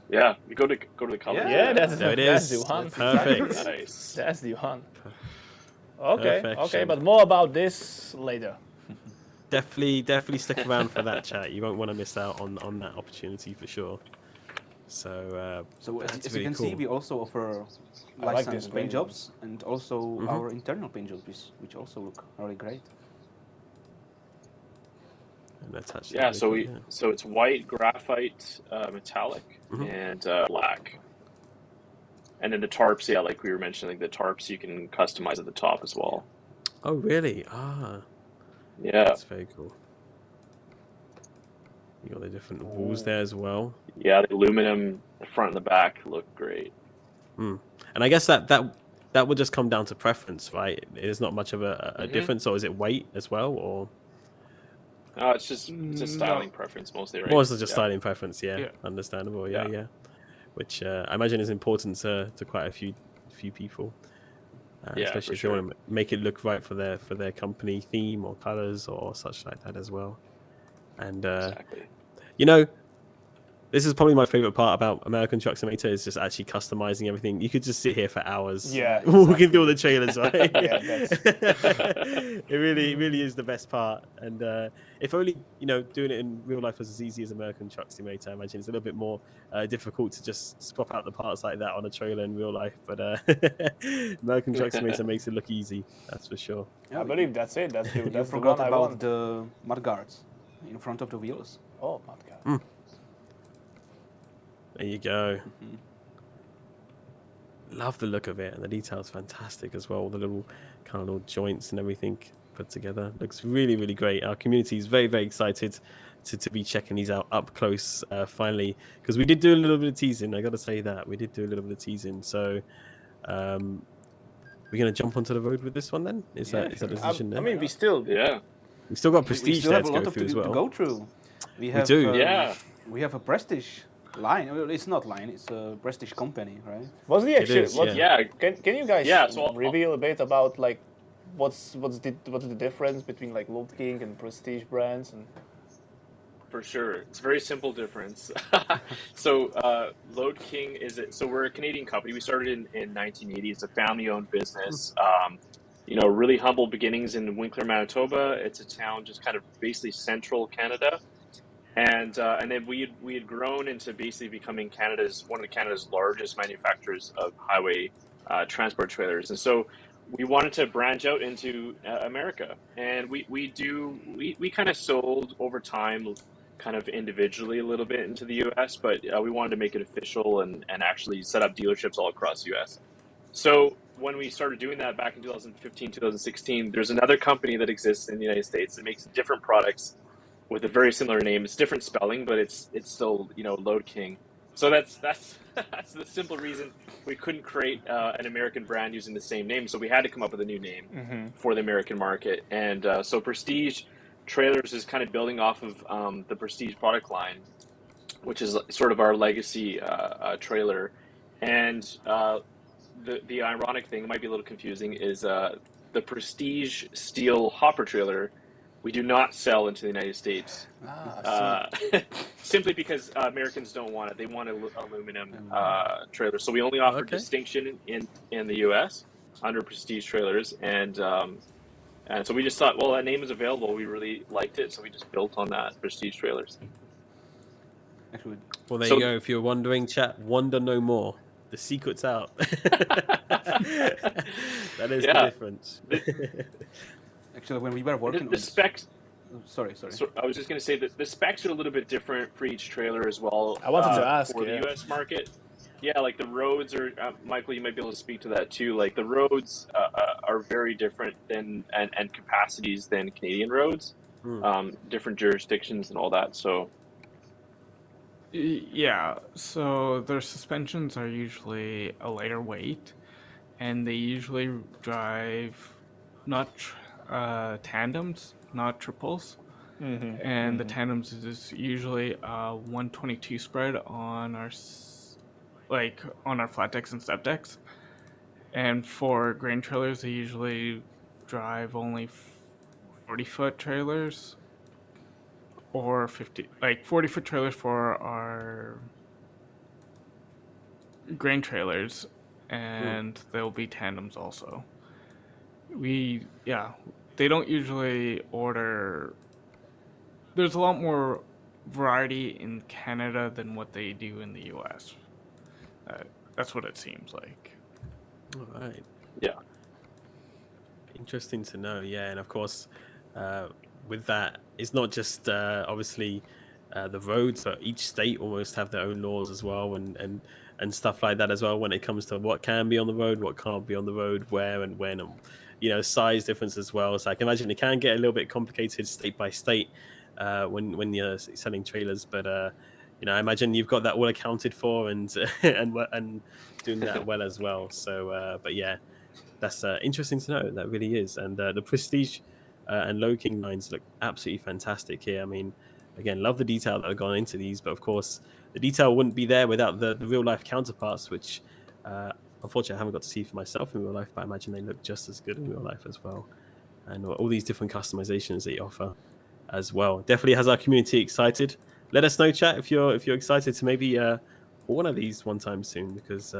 Yeah, you go to the color. Yeah, that's the one. Perfect. Nice. That's the one. Okay, Perfection. but more about this later. Definitely stick around for that chat. You won't want to miss out on that opportunity for sure. So as you can see, we also offer licensed paint jobs and also our internal paint jobs, which also look really great. And so it's white, graphite, metallic, and black. And then the tarps, yeah, like we were mentioning, the tarps you can customize at the top as well. Oh, really? Ah, Yeah. that's very cool. You got the different walls there as well. Yeah, the aluminum, the front and the back look great. And I guess that would just come down to preference, right? There's not much of a difference, or is it weight as well, or? No, it's just styling preference mostly, right? More as just styling preference, yeah. Understandable, Yeah. yeah. Which I imagine is important to quite a few people, especially if they want to make it look right for their company theme or colors or such like that as well. And exactly. You know, this is probably my favorite part about American Truck Simulator is just actually customizing everything. You could just sit here for hours. Yeah, walking through all the trailers, right? Yeah, It really is the best part. And if only, doing it in real life was as easy as American Truck Simulator, I imagine it's a little bit more difficult to just swap out the parts like that on a trailer in real life. But American Truck Simulator makes it look easy, that's for sure. I believe that's it. That's you the forgot one about the mud guards in front of the wheels. Oh, mud guard. There you go. Love the look of it, and the detail's fantastic as well. The little kind of little joints and everything put together looks really, really great. Our community is very, very excited to be checking these out up close finally, because we did do a little bit of teasing. I got to say that we did do a little bit of teasing. So we're gonna jump onto the road with this one then. Is that a decision there? I mean, we still got prestige there to go through as well. To go through. We have, do. We have a prestige line. Well, it's not line. It's a prestige company, right? What's the actual? Can you guys so reveal a bit about like what's the difference between like Lode King and prestige brands and? For sure, it's a very simple difference. So Lode King so we're a Canadian company. We started in 1980. It's a family-owned business. Really humble beginnings in Winkler, Manitoba. It's a town just kind of basically central Canada. And then we had grown into basically becoming one of Canada's largest manufacturers of highway transport trailers. And so we wanted to branch out into America, and we kind of sold over time, kind of individually a little bit into the U.S., but we wanted to make it official and actually set up dealerships all across the U.S. So when we started doing that back in 2015, 2016, there's another company that exists in the United States that makes different products with a very similar name. It's different spelling, but it's still Lode King. So that's the simple reason we couldn't create an American brand using the same name. So we had to come up with a new name for the American market. And so Prestige Trailers is kind of building off of the Prestige product line, which is sort of our legacy trailer. And the ironic thing, it might be a little confusing, is the Prestige steel hopper trailer we do not sell into the United States, simply because Americans don't want it. They want an aluminum trailer. So we only offer distinction in the U.S. under Prestige Trailers, and so we just thought, well, that name is available. We really liked it, so we just built on that, Prestige Trailers. Well, there you go. If you're wondering, chat, wonder no more. The secret's out. That is the difference. Actually, when we were working the specs. Sorry. So I was just going to say that the specs are a little bit different for each trailer as well. I wanted to ask for the U.S. market. Yeah, like the roads are. Michael, you might be able to speak to that too. Like the roads are very different and capacities than Canadian roads. Different jurisdictions and all that. So. Yeah, so their suspensions are usually a lighter weight, and they usually drive not tandems, not triples. And the tandems is usually 122 spread on our flat decks and step decks. And for grain trailers, they usually drive only 40-foot trailers. Or 40-foot trailers for our grain trailers, and there'll be tandems also. They don't usually order. There's a lot more variety in Canada than what they do in the U.S. That's what it seems like. All right. Yeah. Interesting to know. Yeah, and of course, with that, it's not just obviously the roads, but each state almost have their own laws as well, and stuff like that as well when it comes to what can be on the road, what can't be on the road, where and when, and size difference as well. So I can imagine it can get a little bit complicated state by state when you're selling trailers, but I imagine you've got that all accounted for and and doing that well as well. So but yeah, that's interesting to know. That really is. And the Prestige and Lode King lines look absolutely fantastic here. I mean, again, love the detail that have gone into these, but of course, the detail wouldn't be there without the real life counterparts, which unfortunately I haven't got to see for myself in real life, but I imagine they look just as good in real life as well. And all these different customizations that you offer as well definitely has our community excited. Let us know, chat, if you're excited to maybe one of these one time soon, because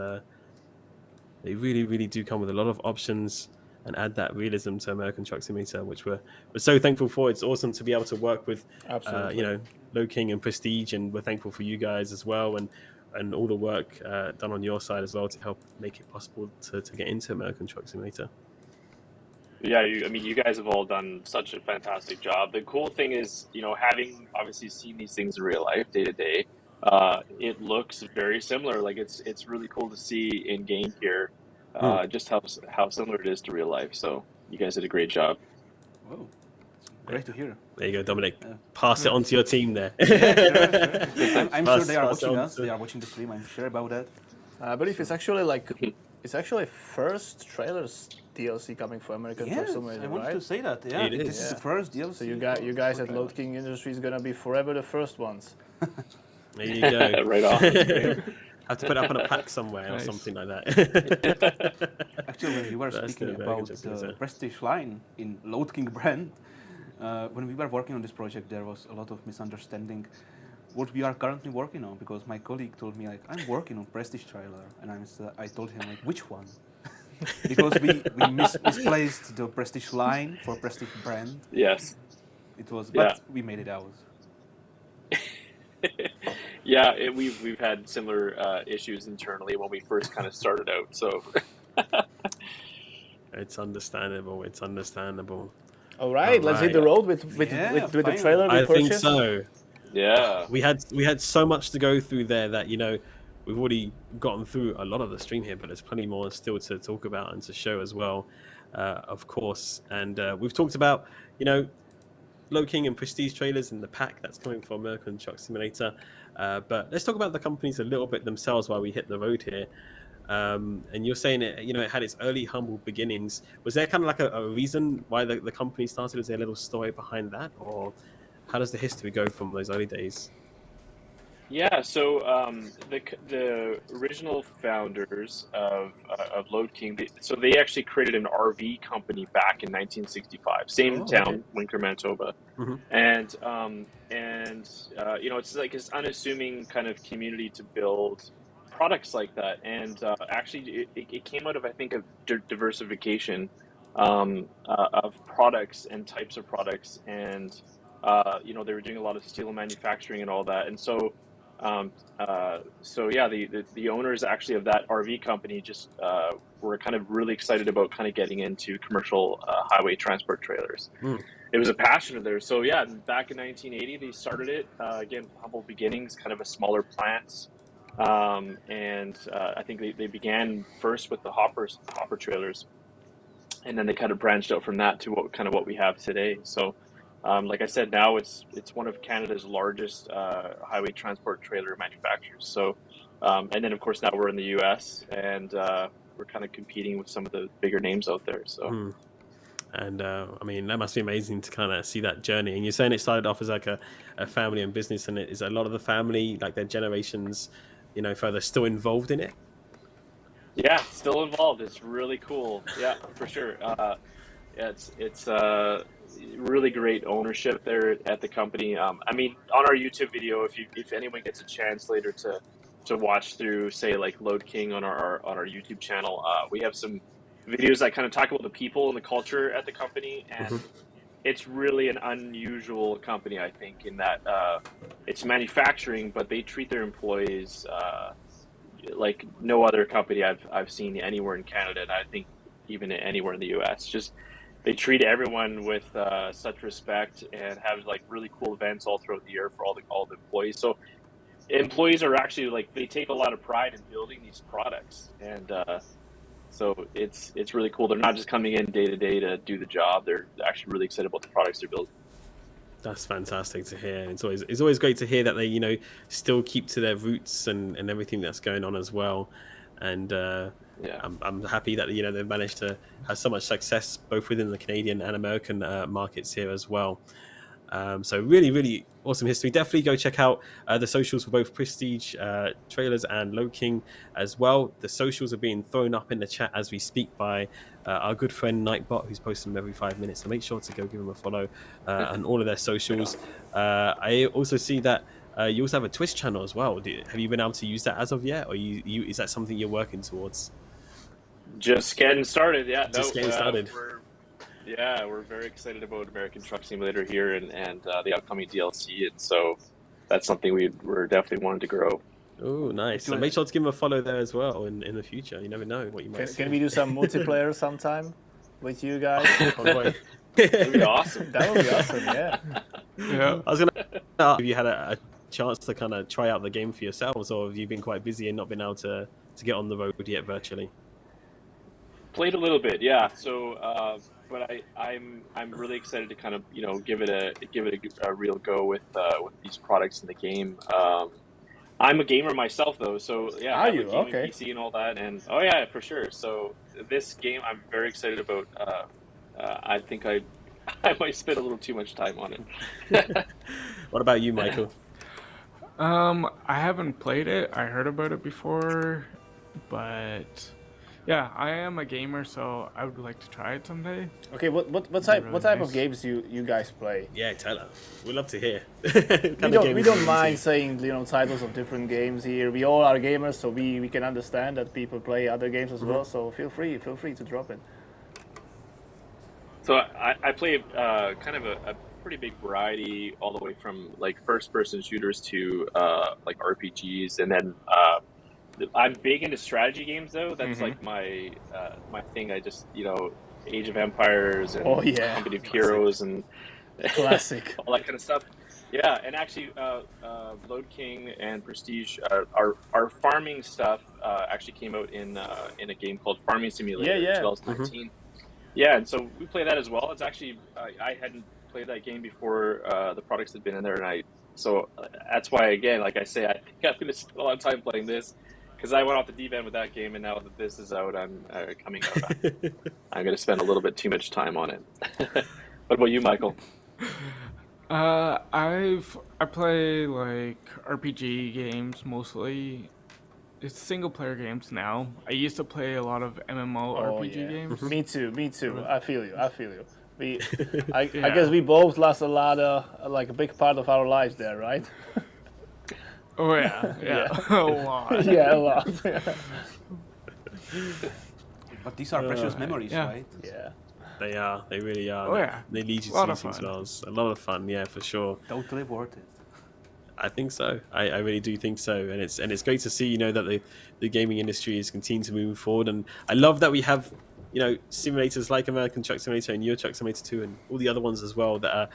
they really, really do come with a lot of options and add that realism to American Truck Simulator, which we're so thankful for. It's awesome to be able to work with, Absolutely. Lode King and Prestige, and we're thankful for you guys as well, and all the work done on your side as well to help make it possible to get into American Truck Simulator. Yeah, you guys have all done such a fantastic job. The cool thing is, having obviously seen these things in real life, day to day, it looks very similar. Like it's really cool to see in game here, just how similar it is to real life. So you guys did a great job. Whoa, great to hear. There you go, Dominic. Pass it on to your team there. Yeah, sure. I'm sure they are Pass it watching on us. to- They are watching the stream. I'm sure about that. I believe it's actually first trailers DLC coming for American Truck Yes, Simulator, I wanted right? to say that. Yeah, It is. this is the first DLC. So you guys at Lode King Industries gonna be forever the first ones. There you go. Right on. Have to put it up on a plaque somewhere or Nice. something like that. Actually, when you were That's speaking very about interesting, the sir. Prestige line in Lode King brand, when we were working on this project, there was a lot of misunderstanding what we are currently working on, because my colleague told me, like, I'm working on Prestige trailer, and I told him, like, which one? Because we misplaced the Prestige line for Prestige brand. Yes. It was, Yeah. but we made it out. Yeah, we've had similar issues internally when we first kind of started out. So It's understandable. It's understandable. All right, let's hit the Alright. road with Yeah, the finally. trailer we I think purchased. so. yeah, We had so much to go through there that we've already gotten through a lot of the stream here, but there's plenty more still to talk about and to show as well, of course. And we've talked about Lode King and Prestige trailers in the pack that's coming for American Truck Simulator. But let's talk about the companies a little bit themselves while we hit the road here. And you're saying it had its early humble beginnings. Was there kind of like a reason why the company started? Is there a little story behind that, or how does the history go from those early days? yeah. So the original founders of Lode King, they actually created an RV company back in 1965, same Oh, town, okay. Winker, Manitoba, Mhm. and it's like this unassuming kind of community to build products like that. And actually, it came out of, I think, of diversification of products and types of products, and they were doing a lot of steel manufacturing and all that. And so yeah, the owners actually of that RV company just were kind of really excited about kind of getting into commercial highway transport trailers. Mm. It was a passion of theirs. So yeah, back in 1980, they started it. Again, humble beginnings, kind of a smaller plant. And I think they began first with the hopper trailers, and then they kind of branched out from that to what we have today. So, like I said, now it's one of Canada's largest highway transport trailer manufacturers. So, and then of course now we're in the U.S. and we're kind of competing with some of the bigger names out there. So. Mm. And I mean, that must be amazing to kind of see that journey. And you're saying it started off as like a family and business, and it is a lot of the family, like their generations, further, still involved in it. Yeah, still involved. It's really cool. Yeah, for sure. Yeah, it's really great ownership there at the company. I mean, on our YouTube video, if anyone gets a chance later to watch through, say, like Lode King on our YouTube channel, we have some videos that kind of talk about the people and the culture at the company, and it's really an unusual company, I think, in that it's manufacturing, but they treat their employees like no other company I've seen anywhere in Canada, and I think even anywhere in the U.S. Just they treat everyone with such respect and have like really cool events all throughout the year for all the employees. So employees are actually like they take a lot of pride in building these products, and so it's really cool. They're not just coming in day to day to do the job. They're actually really excited about the products they're building. That's fantastic to hear. It's always great to hear that they still keep to their roots and everything that's going on as well. And Yeah. I'm happy that they've managed to have so much success both within the Canadian and American markets here as well. So really, really awesome history. Definitely go check out the socials for both Prestige Trailers and Lode King as well. The socials are being thrown up in the chat as we speak by our good friend Nightbot, who's posting them every 5 minutes. So make sure to go give them a follow on all of their socials. I also see that you also have a Twitch channel as well. Have you been able to use that as of yet, or is that something you're working towards? Just getting started. Yeah. Just getting started. We're very excited about American Truck Simulator here and the upcoming DLC, and so that's something we're definitely wanting to grow. Oh, nice! So make sure to give him a follow there as well in the future. You never know what you might. Can we do some multiplayer sometime with you guys? That would be awesome. That would be awesome. Yeah. Yeah. I was gonna ask if you had a chance to kind of try out the game for yourselves, or have you been quite busy and not been able to get on the road yet virtually? Played a little bit, yeah. So, but I'm really excited to kind of give it a real go with these products in the game. I'm a gamer myself though, so yeah, I have a gaming PC and all that, and oh yeah, for sure. So this game I'm very excited about. I think I might spend a little too much time on it. What about you, Michael? I haven't played it. I heard about it before, but yeah, I am a gamer, so I would like to try it someday. Okay, what type of games do you guys play? Yeah, tell us. We'd love to hear. we don't mind saying titles of different games here. We all are gamers, so we can understand that people play other games as well. So feel free to drop it. So I play kind of a pretty big variety, all the way from like first-person shooters to like RPGs, and then I'm big into strategy games though. That's like my thing. I just Age of Empires and Company of Heroes and classic, all that kind of stuff. Yeah, and actually, Lode King and Prestige, our farming stuff actually came out in a game called Farming Simulator in 2019. Yeah, and so we play that as well. It's actually I hadn't played that game before the products had been in there, so that's why, again, like I say, I think I'm going to spend a lot of time playing this, because I went off the deep end with that game, and now that this is out, I'm coming out. I'm going to spend a little bit too much time on it. What about you, Michael? I play like RPG games mostly. It's single player games now. I used to play a lot of MMO RPG games. Me too. I feel you. I guess we both lost a lot of like a big part of our lives there, right? Oh yeah. A lot. Yeah, a lot. Yeah. But these are precious memories, right? Yeah. They are. They really are. Oh yeah. They lead you to these things well. A lot of fun, yeah, for sure. Totally worth it. I think so. I really do think so, and it's great to see that the gaming industry is continuing to move forward, and I love that we have simulators like American Truck Simulator and Euro Truck Simulator 2 and all the other ones as well that are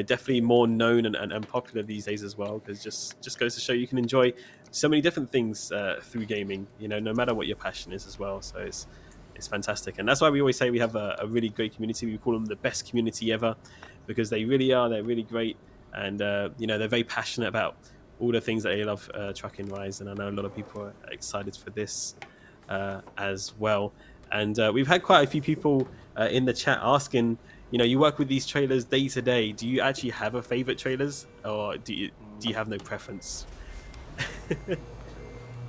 definitely more known and popular these days as well, because just goes to show you can enjoy so many different things through gaming, no matter what your passion is as well. So it's fantastic, and that's why we always say we have a really great community. We call them the best community ever, because they really are. They're really great. And they're very passionate about all the things that they love trucking wise, and I know a lot of people are excited for this as well. And we've had quite a few people in the chat asking, you work with these trailers day to day. Do you actually have a favorite trailers, or do you have no preference?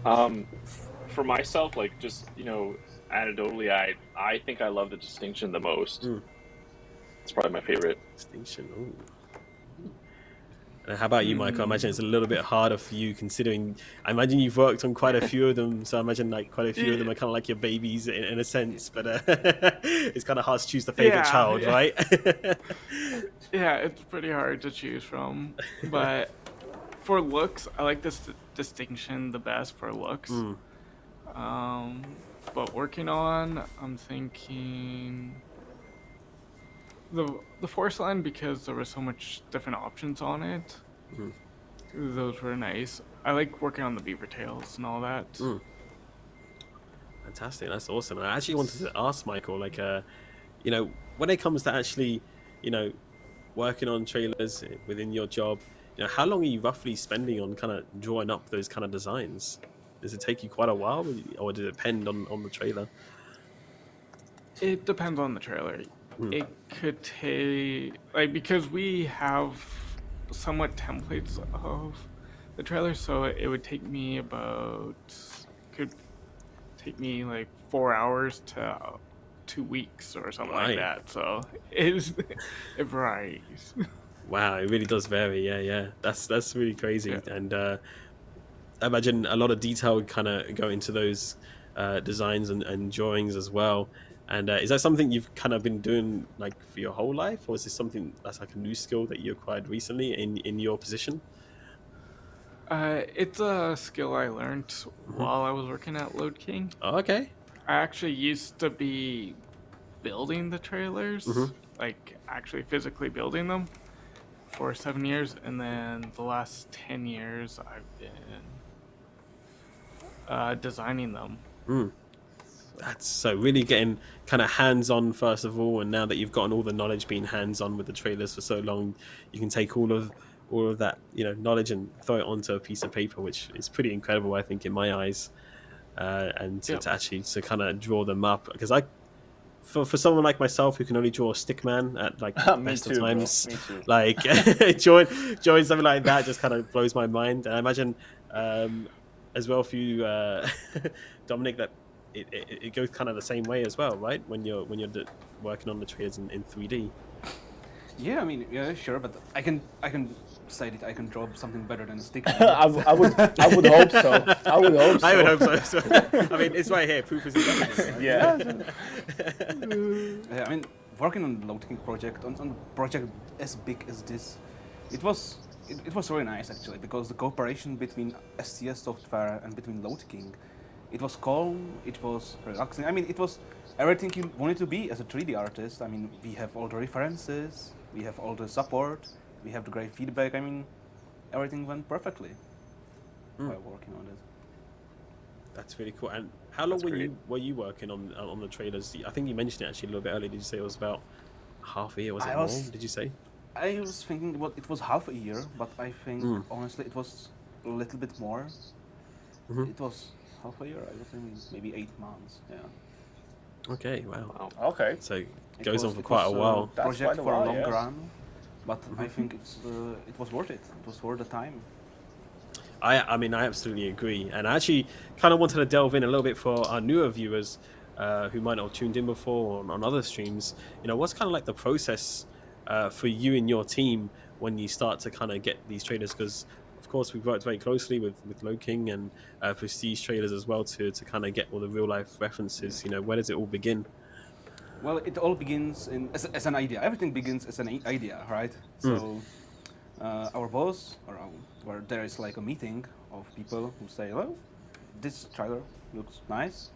For myself, like just anecdotally, I think I love the Distinction the most. It's probably my favorite. Distinction. Ooh. How about you, Michael? I imagine it's a little bit harder for you, considering I imagine you've worked on quite a few of them. So I imagine like quite a few of them are kind of like your babies in a sense. But it's kind of hard to choose the favorite child, right? Yeah, it's pretty hard to choose from. But for looks, I like this Distinction the best for looks. But working on, I'm thinking the Force line, because there were so much different options on it. Those were nice. I like working on the beaver tails and all that. Fantastic, that's awesome. I actually wanted to ask Michael, like, you know, when it comes to actually, you know, working on trailers within your job, you know, how long are you roughly spending on kind of drawing up those kind of designs? Does it take you quite a while, or does it depend on the trailer? It depends on the trailer. It could take, like, because we have somewhat templates of the trailer, so it would take me could take me like 4 hours to 2 weeks or something like Right. that. So it varies. Wow, it really does vary. Yeah. That's really crazy. Yeah. And I imagine a lot of detail would kind of go into those designs and drawings as well. And is that something you've kind of been doing like for your whole life, or is this something that's like a new skill that you acquired recently in your position? It's a skill I learned while I was working at Lode King. Oh, okay. I actually used to be building the trailers, like actually physically building them for 7 years, and then the last 10 years I've been designing them. That's so really getting kind of hands-on first of all, and now that you've gotten all the knowledge being hands-on with the trailers for so long, you can take all of that, you know, knowledge and throw it onto a piece of paper, which is pretty incredible, I think, in my eyes. And to actually to kind of draw them up, because for someone like myself who can only draw a stick man at like best of times, Me too. like join something like that just kind of blows my mind. And I imagine as well for you, Dominic, that it goes kind of the same way as well, right? When you're working on the trailers in 3D. Yeah, I mean, yeah, sure, but I can say that I can draw something better than a stick. I would hope so. I would hope so. I would hope so. I mean, it's right here. Proof is in the pudding, right? Yeah. Yeah, I mean, working on the Lode King project, on a project as big as this, it was really nice actually, because the cooperation between SCS software and between Lode King, it was calm, it was relaxing. I mean, it was everything you wanted to be as a 3D artist. I mean, we have all the references, we have all the support, we have the great feedback. I mean, everything went perfectly while working on this. That's really cool. And how long were you working on the trailers? I think you mentioned it actually a little bit earlier. Did you say it was about half a year? Was it more? Did you say? I was thinking it was half a year, but I think honestly it was a little bit more. It was half a year. I was thinking maybe 8 months. Yeah. Okay. Wow. Okay. So it goes on for quite a while. Project quite a for a while, long yeah. run, but I think it was worth it. It was worth the time. I mean, I absolutely agree. And I actually kind of wanted to delve in a little bit for our newer viewers who might not have tuned in before on other streams. You know, what's kind of like the process for you and your team when you start to kind of get these trailers? Because, of course, we've worked very closely with Lode King and Prestige trailers as well to kind of get all the real-life references. You know, where does it all begin? Well, it all begins as an idea. Everything begins as an idea, right? So our boss, where there is like a meeting of people who say, well, this trailer looks nice.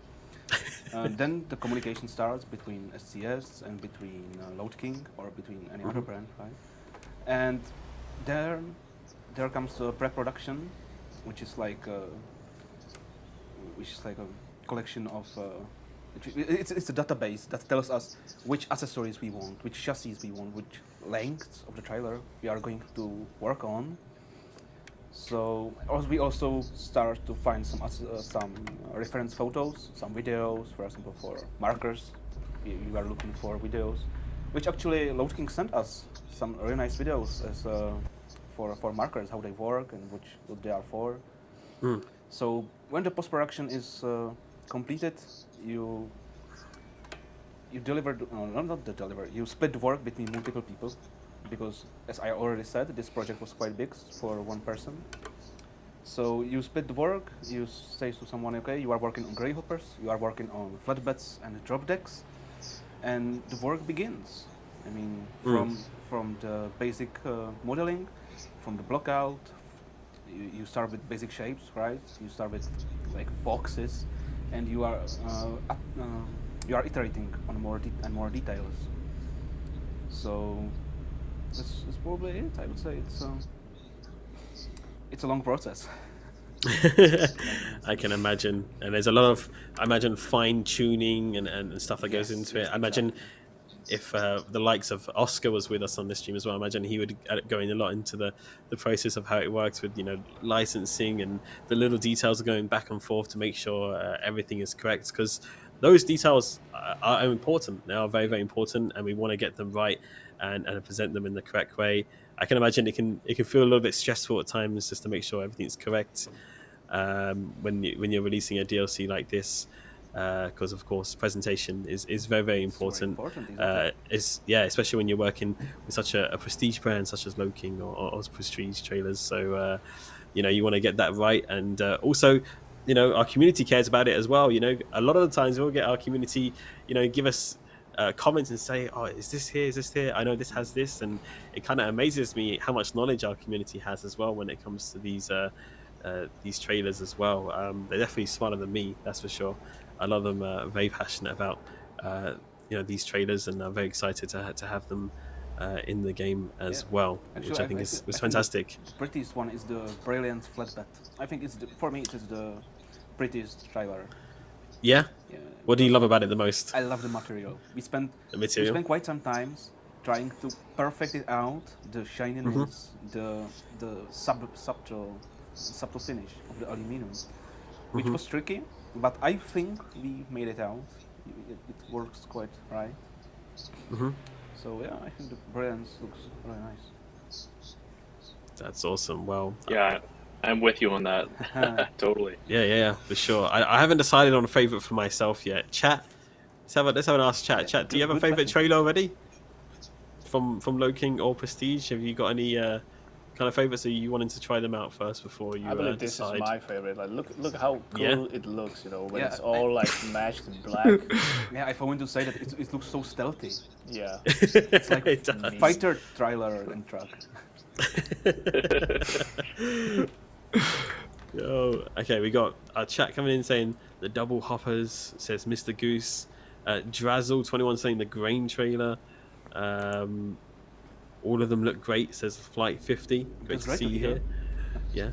Then the communication starts between SCS and between Lode King or between any other brand, right? And there comes the pre-production, which is like a collection of. It's a database that tells us which accessories we want, which chassis we want, which lengths of the trailer we are going to work on. So we also start to find some reference photos, some videos, for example, for markers. We are looking for videos, which actually Lode King sent us some really nice videos as for markers, how they work and what they are for. So when the post-production is completed, you deliver, you split the work between multiple people, because as I already said, this project was quite big for one person. So you split the work, you say to someone, okay, you are working on grey hoppers, you are working on flatbeds and drop decks, and the work begins. I mean, from the basic modeling, from the block out, you start with basic shapes, right? You start with like boxes, and you are iterating on more details. So that's probably it. I would say it's a long process. I can imagine, and there's a lot of, I imagine, fine tuning and stuff that goes into it. I imagine if the likes of Oscar was with us on this stream as well, I imagine he would go in a lot into the process of how it works with, you know, licensing and the little details are going back and forth to make sure everything is correct, because those details are important. They are very, very important, and we want to get them right and present them in the correct way. I can imagine it can feel a little bit stressful at times just to make sure everything's correct when you're releasing a DLC like this, because of course presentation is very, very important. Especially when you're working with such a prestige brand such as Lode King or Prestige Trailers. So you know, you want to get that right, and also, you know, our community cares about it as well. You know, a lot of the times we'll get our community, you know, give us comments and say, oh, is this here, I know this has this, and it kind of amazes me how much knowledge our community has as well when it comes to these trailers as well. They're definitely smarter than me, that's for sure. A lot of them are very passionate about you know, these trailers, and are very excited to have them in the game as well. Actually, which I think is fantastic. The prettiest one is the brilliant flatbed. I think it's for me it is the prettiest trailer. Yeah. What do you love about it the most? I love the material. We spent quite some time trying to perfect it out, the shininess, the subtle finish of the aluminum, which was tricky, but I think we made it out. It works quite right. So yeah, I think the brilliance looks really nice. That's awesome. Well, yeah, I'm with you on that. Totally. Yeah, for sure. I haven't decided on a favorite for myself yet. Chat, let's have an ask chat. Chat, do you have a favorite trailer already from Lode King or Prestige? Have you got any kind of favorites, or you wanting to try them out first before you? I believe this is my favorite. Like, look how cool it looks. You know, when it's all like matched in black. Yeah, if I want to say that it looks so stealthy. Yeah, it's like a fighter trailer and truck. Yo, okay, we got our chat coming in saying the double hoppers, says Mr. Goose. Drazzle21 saying the grain trailer. All of them look great, says Flight 50. Great to see you here. Yeah.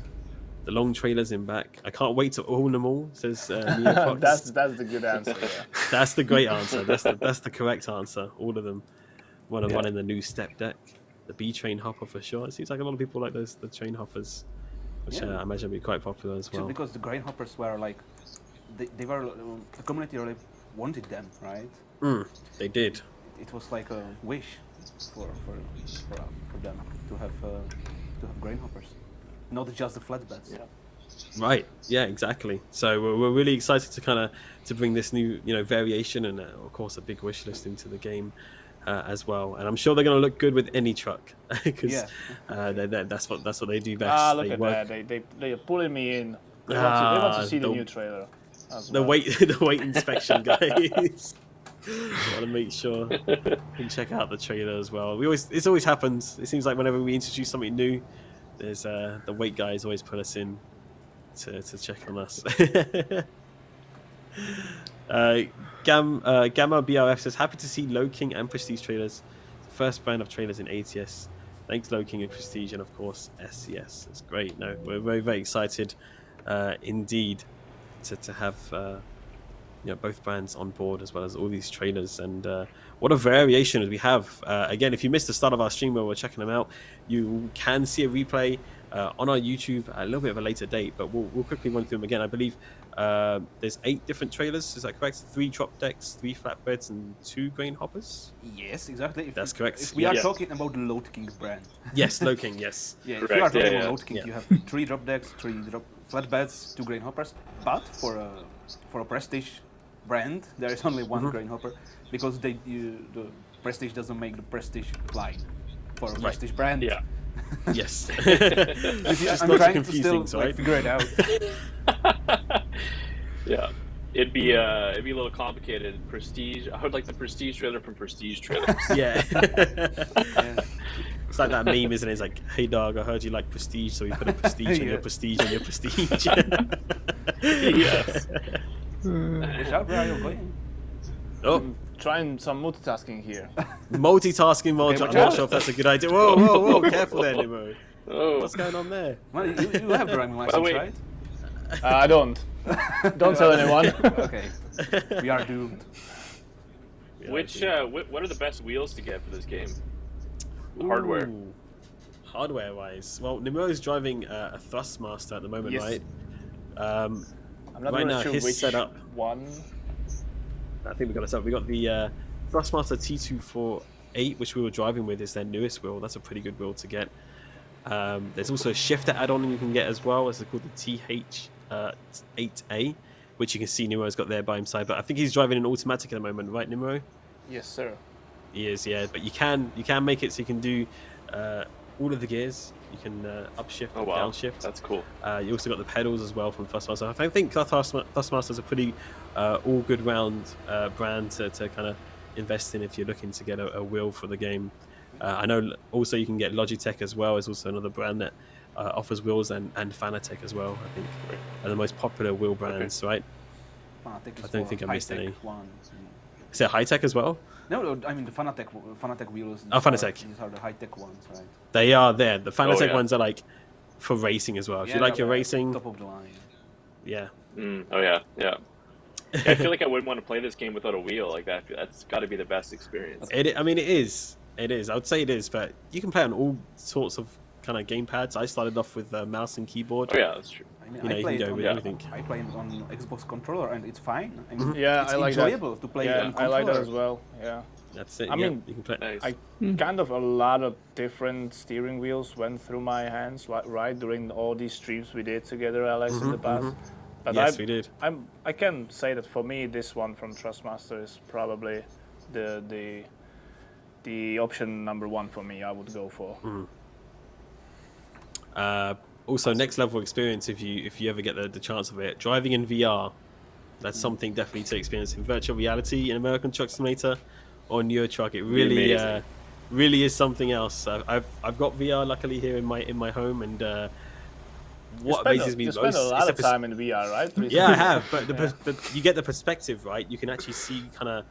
The long trailers in back. I can't wait to own them all, says Neo Fox. That's the good answer, yeah. That's the great answer. That's the correct answer. All of them. One in the new step deck. The B train hopper for sure. It seems like a lot of people like the train hoppers, which I imagine will be quite popular as well. Because the grain hoppers were like, they were, the community really wanted them, right? They did. It was like a wish for them to have grain hoppers, not just the flatbeds. Yeah. Right. Yeah. Exactly. So we're really excited to bring this new, you know, variation and of course a big wish list into the game as well. And I'm sure they're going to look good with any truck because that's what they do best. Look at that! They are pulling me in. They want to see the new trailer. The weight inspection, guys. Want to make sure and check out the trailer as well. It always happens. It seems like whenever we introduce something new, there's the weight guys always put us in to check on us. Gamma BRF says happy to see Lode King and Prestige trailers. First brand of trailers in ATS. Thanks Lode King and Prestige, and of course SCS. It's great. No, we're very, very excited indeed to have you know, both brands on board as well as all these trailers, and what a variation we have. Again, if you missed the start of our stream where we're checking them out, you can see a replay on our YouTube at a little bit of a later date, but we'll quickly run through them again. I believe there's 8 different trailers, is that correct? 3 drop decks, 3 flatbeds, and 2 grain hoppers? Yes, exactly. That's correct. If we are talking about the Lode King brand. Yes, Lode King, yes. Yeah, if you are talking about Lode King, you have 3 drop decks, 3 flatbeds, 2 grain hoppers, but for a Prestige brand, there is only 1 grain hopper, because the Prestige doesn't make the Prestige line for a Prestige brand. Yeah. Yes. I'm trying to still figure it out. Yeah, it'd be a little complicated. Prestige. I would like the Prestige trailer from Prestige Trailers. Yeah. It's like that meme, isn't it? It's like, hey dog, I heard you like Prestige, so we put a Prestige on your Prestige on your Prestige. Yes. Watch out, where are you going? I'm trying some multitasking here. Multitasking mode. I'm not sure if that's a good idea. Whoa, careful there, Nemo. Oh. What's going on there? Well, you have driving license, right? I don't. Don't tell anyone. Okay, we are doomed. What are the best wheels to get for this game? Hardware. Ooh, hardware-wise, well, Nimuro is driving a Thrustmaster at the moment, Yes. right? I'm not Right really now, sure his which setup. one. I think we got this up. We got the Thrustmaster T248, which we were driving with, is their newest wheel. That's a pretty good wheel to get. There's also a shifter add-on you can get as well. It's called the TH8A, which you can see Nimuro's got there by his side. But I think he's driving an automatic at the moment, right, Nimuro? Yes, sir. He is, yeah. But you can make it so you can do all of the gears. You can upshift and downshift. That's cool. You also got the pedals as well from Thrustmaster. I think Thrustmaster is a pretty all good round brand to kind of invest in if you're looking to get a wheel for the game. I know also you can get Logitech as well. Is also another brand that offers wheels, and Fanatec as well. I think are the most popular wheel brands, right? Fanatec I don't think I missed any. Ones. Is it high-tech as well? No, I mean the Fanatec wheels. Oh, Fanatec. These are the high-tech ones, right? They are there. The Fanatec yeah. ones are like for racing as well. If you like your racing, top of the line. yeah. Oh yeah. I feel like I wouldn't want to play this game without a wheel like that. That's got to be the best experience. I mean, it is. It is. I would say it is, but you can play on all sorts of kind of gamepads. I started off with mouse and keyboard. Oh yeah, that's true. I mean, You know, you can go with everything. I play it on Xbox controller and it's fine. I mean, Yeah, it's I like that. enjoyable to play Yeah, on I like that controller. as well. Yeah. That's it. I yeah, mean, you can play. Nice. Kind of a lot of different steering wheels went through my hands, right during all these streams we did together, Alex, in the past. But Yes, we did. I can say that for me, this one from Thrustmaster is probably the option number one for me. I would go for. Also, next level experience if you ever get the chance of it. Driving in VR, that's something definitely to experience in virtual reality in American Truck Simulator or Euro Truck. It really really is something else. I've got VR luckily here in my home, and what amazes me You most spend a lot is of time in VR, right? Yeah, I have, but you get the perspective, right? You can actually see kind of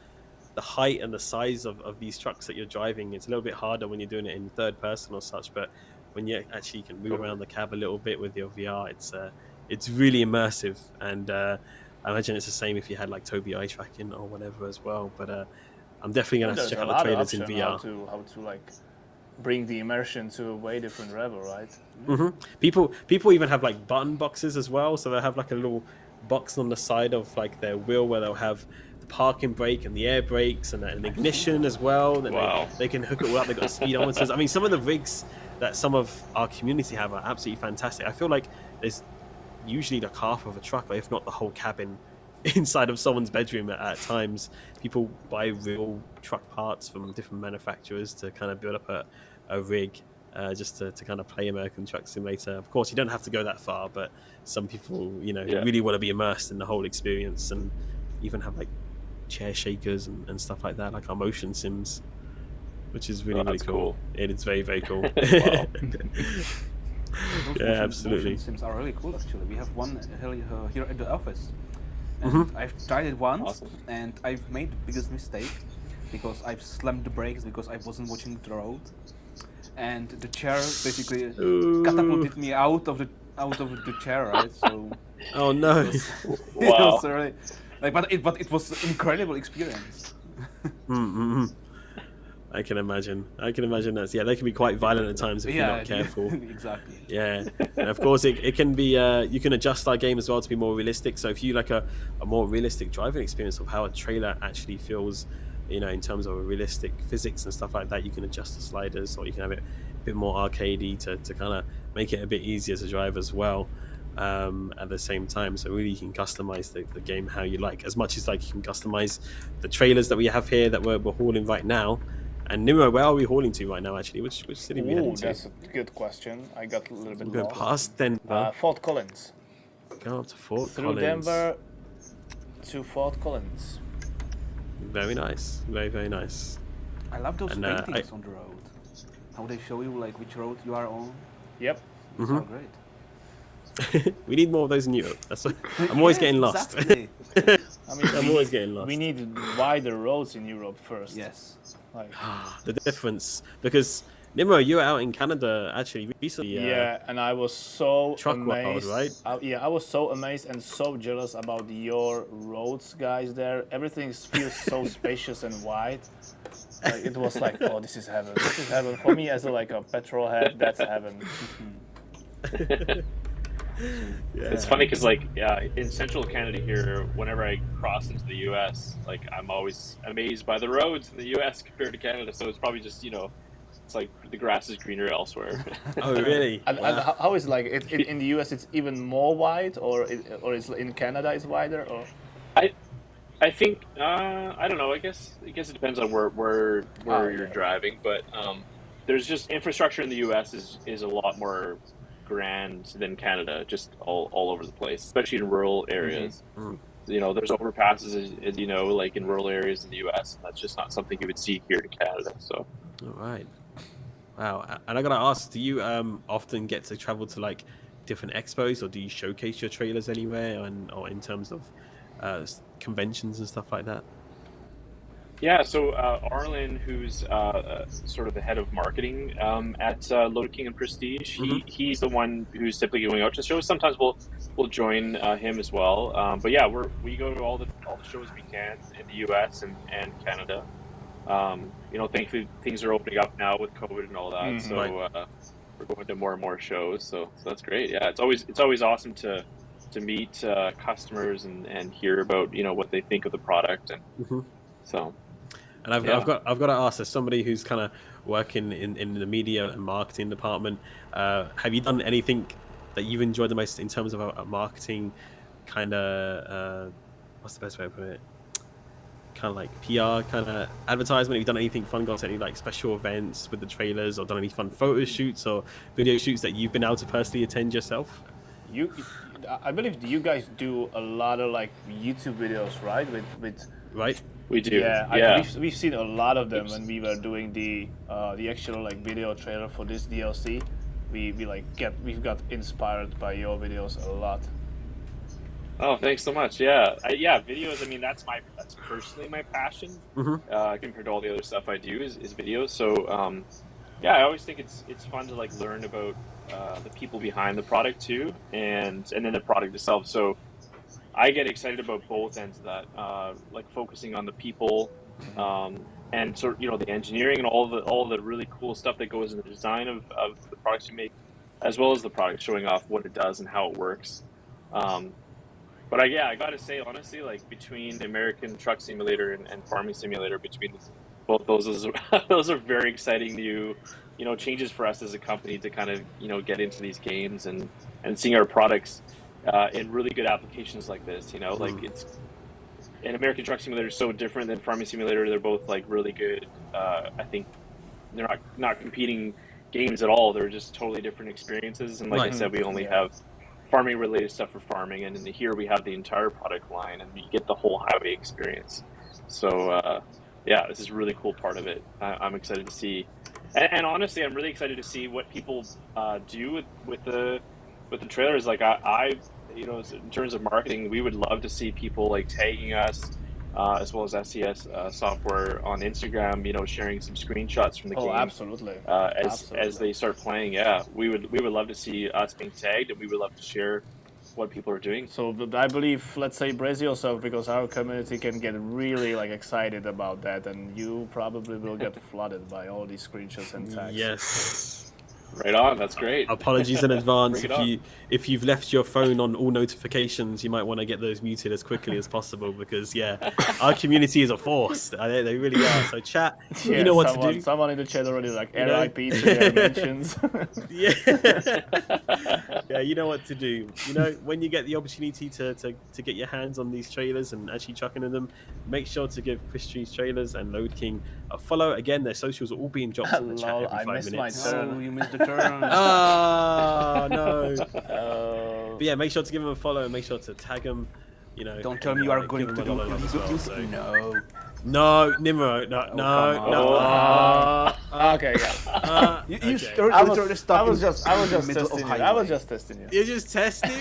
the height and the size of these trucks that you're driving. It's a little bit harder when you're doing it in third person or such, but when you actually can move around the cab a little bit with your VR, it's really immersive. And I imagine it's the same if you had like Tobii eye tracking or whatever as well. But I'm definitely gonna have to check out the trailers in VR. How to like bring the immersion to a way different level, right? People even have like button boxes as well, so they have like a little box on the side of like their wheel where they'll have the parking brake and the air brakes and an ignition as well. Then they can hook it all up. They've got speedometers. I mean, some of the rigs that some of our community have are absolutely fantastic. I feel like there's usually like half of a truck, if not the whole cabin, inside of someone's bedroom at times. People buy real truck parts from different manufacturers to kind of build up a rig just to kind of play American Truck Simulator. Of course, you don't have to go that far, but some people, really want to be immersed in the whole experience and even have like chair shakers and stuff like that, like our motion sims, which is really cool. It is very, very cool. Wow. Yeah, absolutely. Motion sims are really cool, actually. We have one here at the office. And I've tried it once, and I've made the biggest mistake because I've slammed the brakes because I wasn't watching the road, and the chair basically catapulted me out of the chair, right? So. Oh no! It was really, but it was an incredible experience. I can imagine that. Yeah, they can be quite violent at times if you're not careful. Exactly. Yeah, and of course it can be. You can adjust our game as well to be more realistic. So if you like a more realistic driving experience of how a trailer actually feels, in terms of realistic physics and stuff like that, you can adjust the sliders, or you can have it a bit more arcadey to kind of make it a bit easier to drive as well. At the same time, so really you can customize the game how you like, as much as like you can customize the trailers that we have here that we're hauling right now. And Nimuro, where are we hauling to right now, actually? Which city are we heading to? That's a good question. I got a little bit Go lost. past Denver. Fort Collins. Go up to Fort Through Collins. Denver to Fort Collins. Very nice. Very, very nice. I love those paintings on the road. How they show you like which road you are on. Yep. Those are great. We need more of those in Europe. I'm always getting lost. Exactly. I mean, I'm always getting lost. We need wider roads in Europe first. Yes. Like, The difference, because Nimmo, you were out in Canada actually recently. Yeah, and I was so Truck World, amazed. right? I was so amazed and so jealous about your roads, guys. There, everything feels so spacious and wide. Like, it was like, oh, this is heaven. This is heaven for me as a petrol head. That's heaven. It's funny because in central Canada here, whenever I cross into the U.S., like I'm always amazed by the roads in the U.S. compared to Canada. So it's probably just it's like the grass is greener elsewhere. Oh, really? And Wow. how is like in the US it's even more wide, or it's in Canada it's wider, or? I think I don't know. I guess it depends on where you're Yeah. driving, but there's just infrastructure in the U.S. is a lot more grand than Canada, just all over the place, especially in rural areas. There's overpasses, as you know, like in rural areas in the U.S., and that's just not something you would see here in Canada. So. All right. Wow. And I gotta ask, do you often get to travel to like different expos, or do you showcase your trailers anywhere, or in terms of conventions and stuff like that? Yeah, so Arlen, who's sort of the head of marketing at Lode King and Prestige, he's the one who's typically going out to shows. Sometimes we'll join him as well. But yeah, we go to all the shows we can in the U.S. and Canada. Thankfully things are opening up now with COVID and all that, so we're going to more and more shows. So that's great. Yeah, it's always awesome to meet customers and hear about what they think of the product and so. And I've got to ask, as somebody who's kind of working in the media and marketing department, have you done anything that you've enjoyed the most in terms of a marketing kind of what's the best way to put it? Kind of like PR kind of advertisement? Have you done anything fun? Gone to any like special events with the trailers, or done any fun photo shoots or video shoots that you've been able to personally attend yourself? I believe you guys do a lot of like YouTube videos, right? With Right. We do. Yeah. We've seen a lot of them when we were doing the actual like video trailer for this DLC. We've got inspired by your videos a lot. Oh, thanks so much. Yeah, videos. I mean, that's personally my passion. Compared to all the other stuff I do is videos. So, I always think it's fun to like learn about the people behind the product too, and then the product itself. So, I get excited about both ends of that, like focusing on the people, and sort of the engineering and all the really cool stuff that goes in the design of the products you make, as well as the product showing off what it does and how it works. But I gotta say honestly, like between American Truck Simulator and Farming Simulator, between both those are very exciting new, changes for us as a company to kind of get into these games and seeing our products in really good applications like this. Like it's an American Truck Simulator is so different than Farming Simulator. They're both like really good. I think they're not competing games at all. They're just totally different experiences. And like I said, we only have farming related stuff for farming, and in here we have the entire product line and you get the whole highway experience. So this is a really cool part of it. I'm excited to see, and honestly I'm really excited to see what people do with the trailers. Like I in terms of marketing, we would love to see people like tagging us as well as SES software on Instagram, sharing some screenshots from the game. Absolutely. As they start playing, we would love to see us being tagged, and we would love to share what people are doing. So I believe, let's say, brace yourself, because our community can get really like excited about that, and you probably will get flooded by all these screenshots and tags. Yes. Right on. That's great. Apologies in advance if you've left your phone on all notifications. You might want to get those muted as quickly as possible, because our community is a force. They really are. So chat, you know what to do. Someone in the chat already like RIP to their mentions. Yeah, you know what to do. When you get the opportunity to get your hands on these trailers and actually chucking in them, make sure to give Prestige Trailers and Lode King a follow. Again, their socials are all being dropped in the chat every 5 minutes. My turn. Oh, you missed the turn. Oh no. But yeah, make sure to give them a follow and make sure to tag them. you know. Don't tell me you are give going them to a do lot of love as well, so. No. No, Nimro, no, come no. Okay, yeah. You Okay. literally stuck I was in just the middle of testing you. I highway. was just testing you. You're just testing? You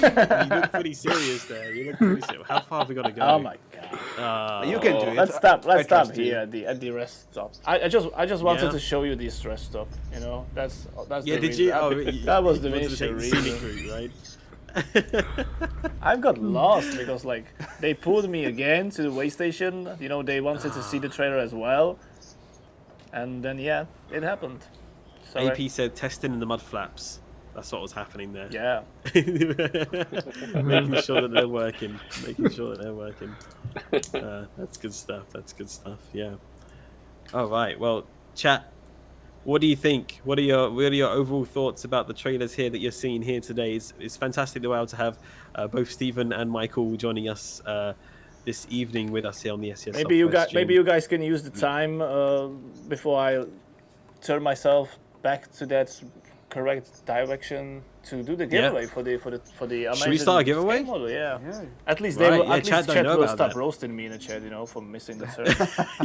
look pretty serious there. You look pretty serious. How far have we got to go? Oh my god. You can do it. Let's stop. I Let's stop trust you. here at the rest stop. I just wanted Yeah. to show you this rest stop. You know, that's Yeah, the did reason. you? Oh, that was the you wanted to initial take the scenic reason. route, right? I got lost because like they pulled me again to the way station. You know, they wanted to see the trailer as well, and then yeah, it happened. So AP said testing in the mud flaps. That's what was happening there. yeah. Making sure that they're working. Making sure that they're working. That's good stuff. That's good stuff. Yeah. All right. Well, chat. What do you think? What are your overall thoughts about the trailers here that you're seeing here today? It's fantastic that we're able to have both Stephen and Michael joining us this evening with us here on the SES. Maybe you guys can use the time before I turn myself back to that correct direction to do the giveaway for the amazing. Should we start a giveaway? Model, yeah. Yeah. At least Right, they will. yeah, At chat least don't chat know will about stop that. roasting me in the chat, you know, for missing the turn.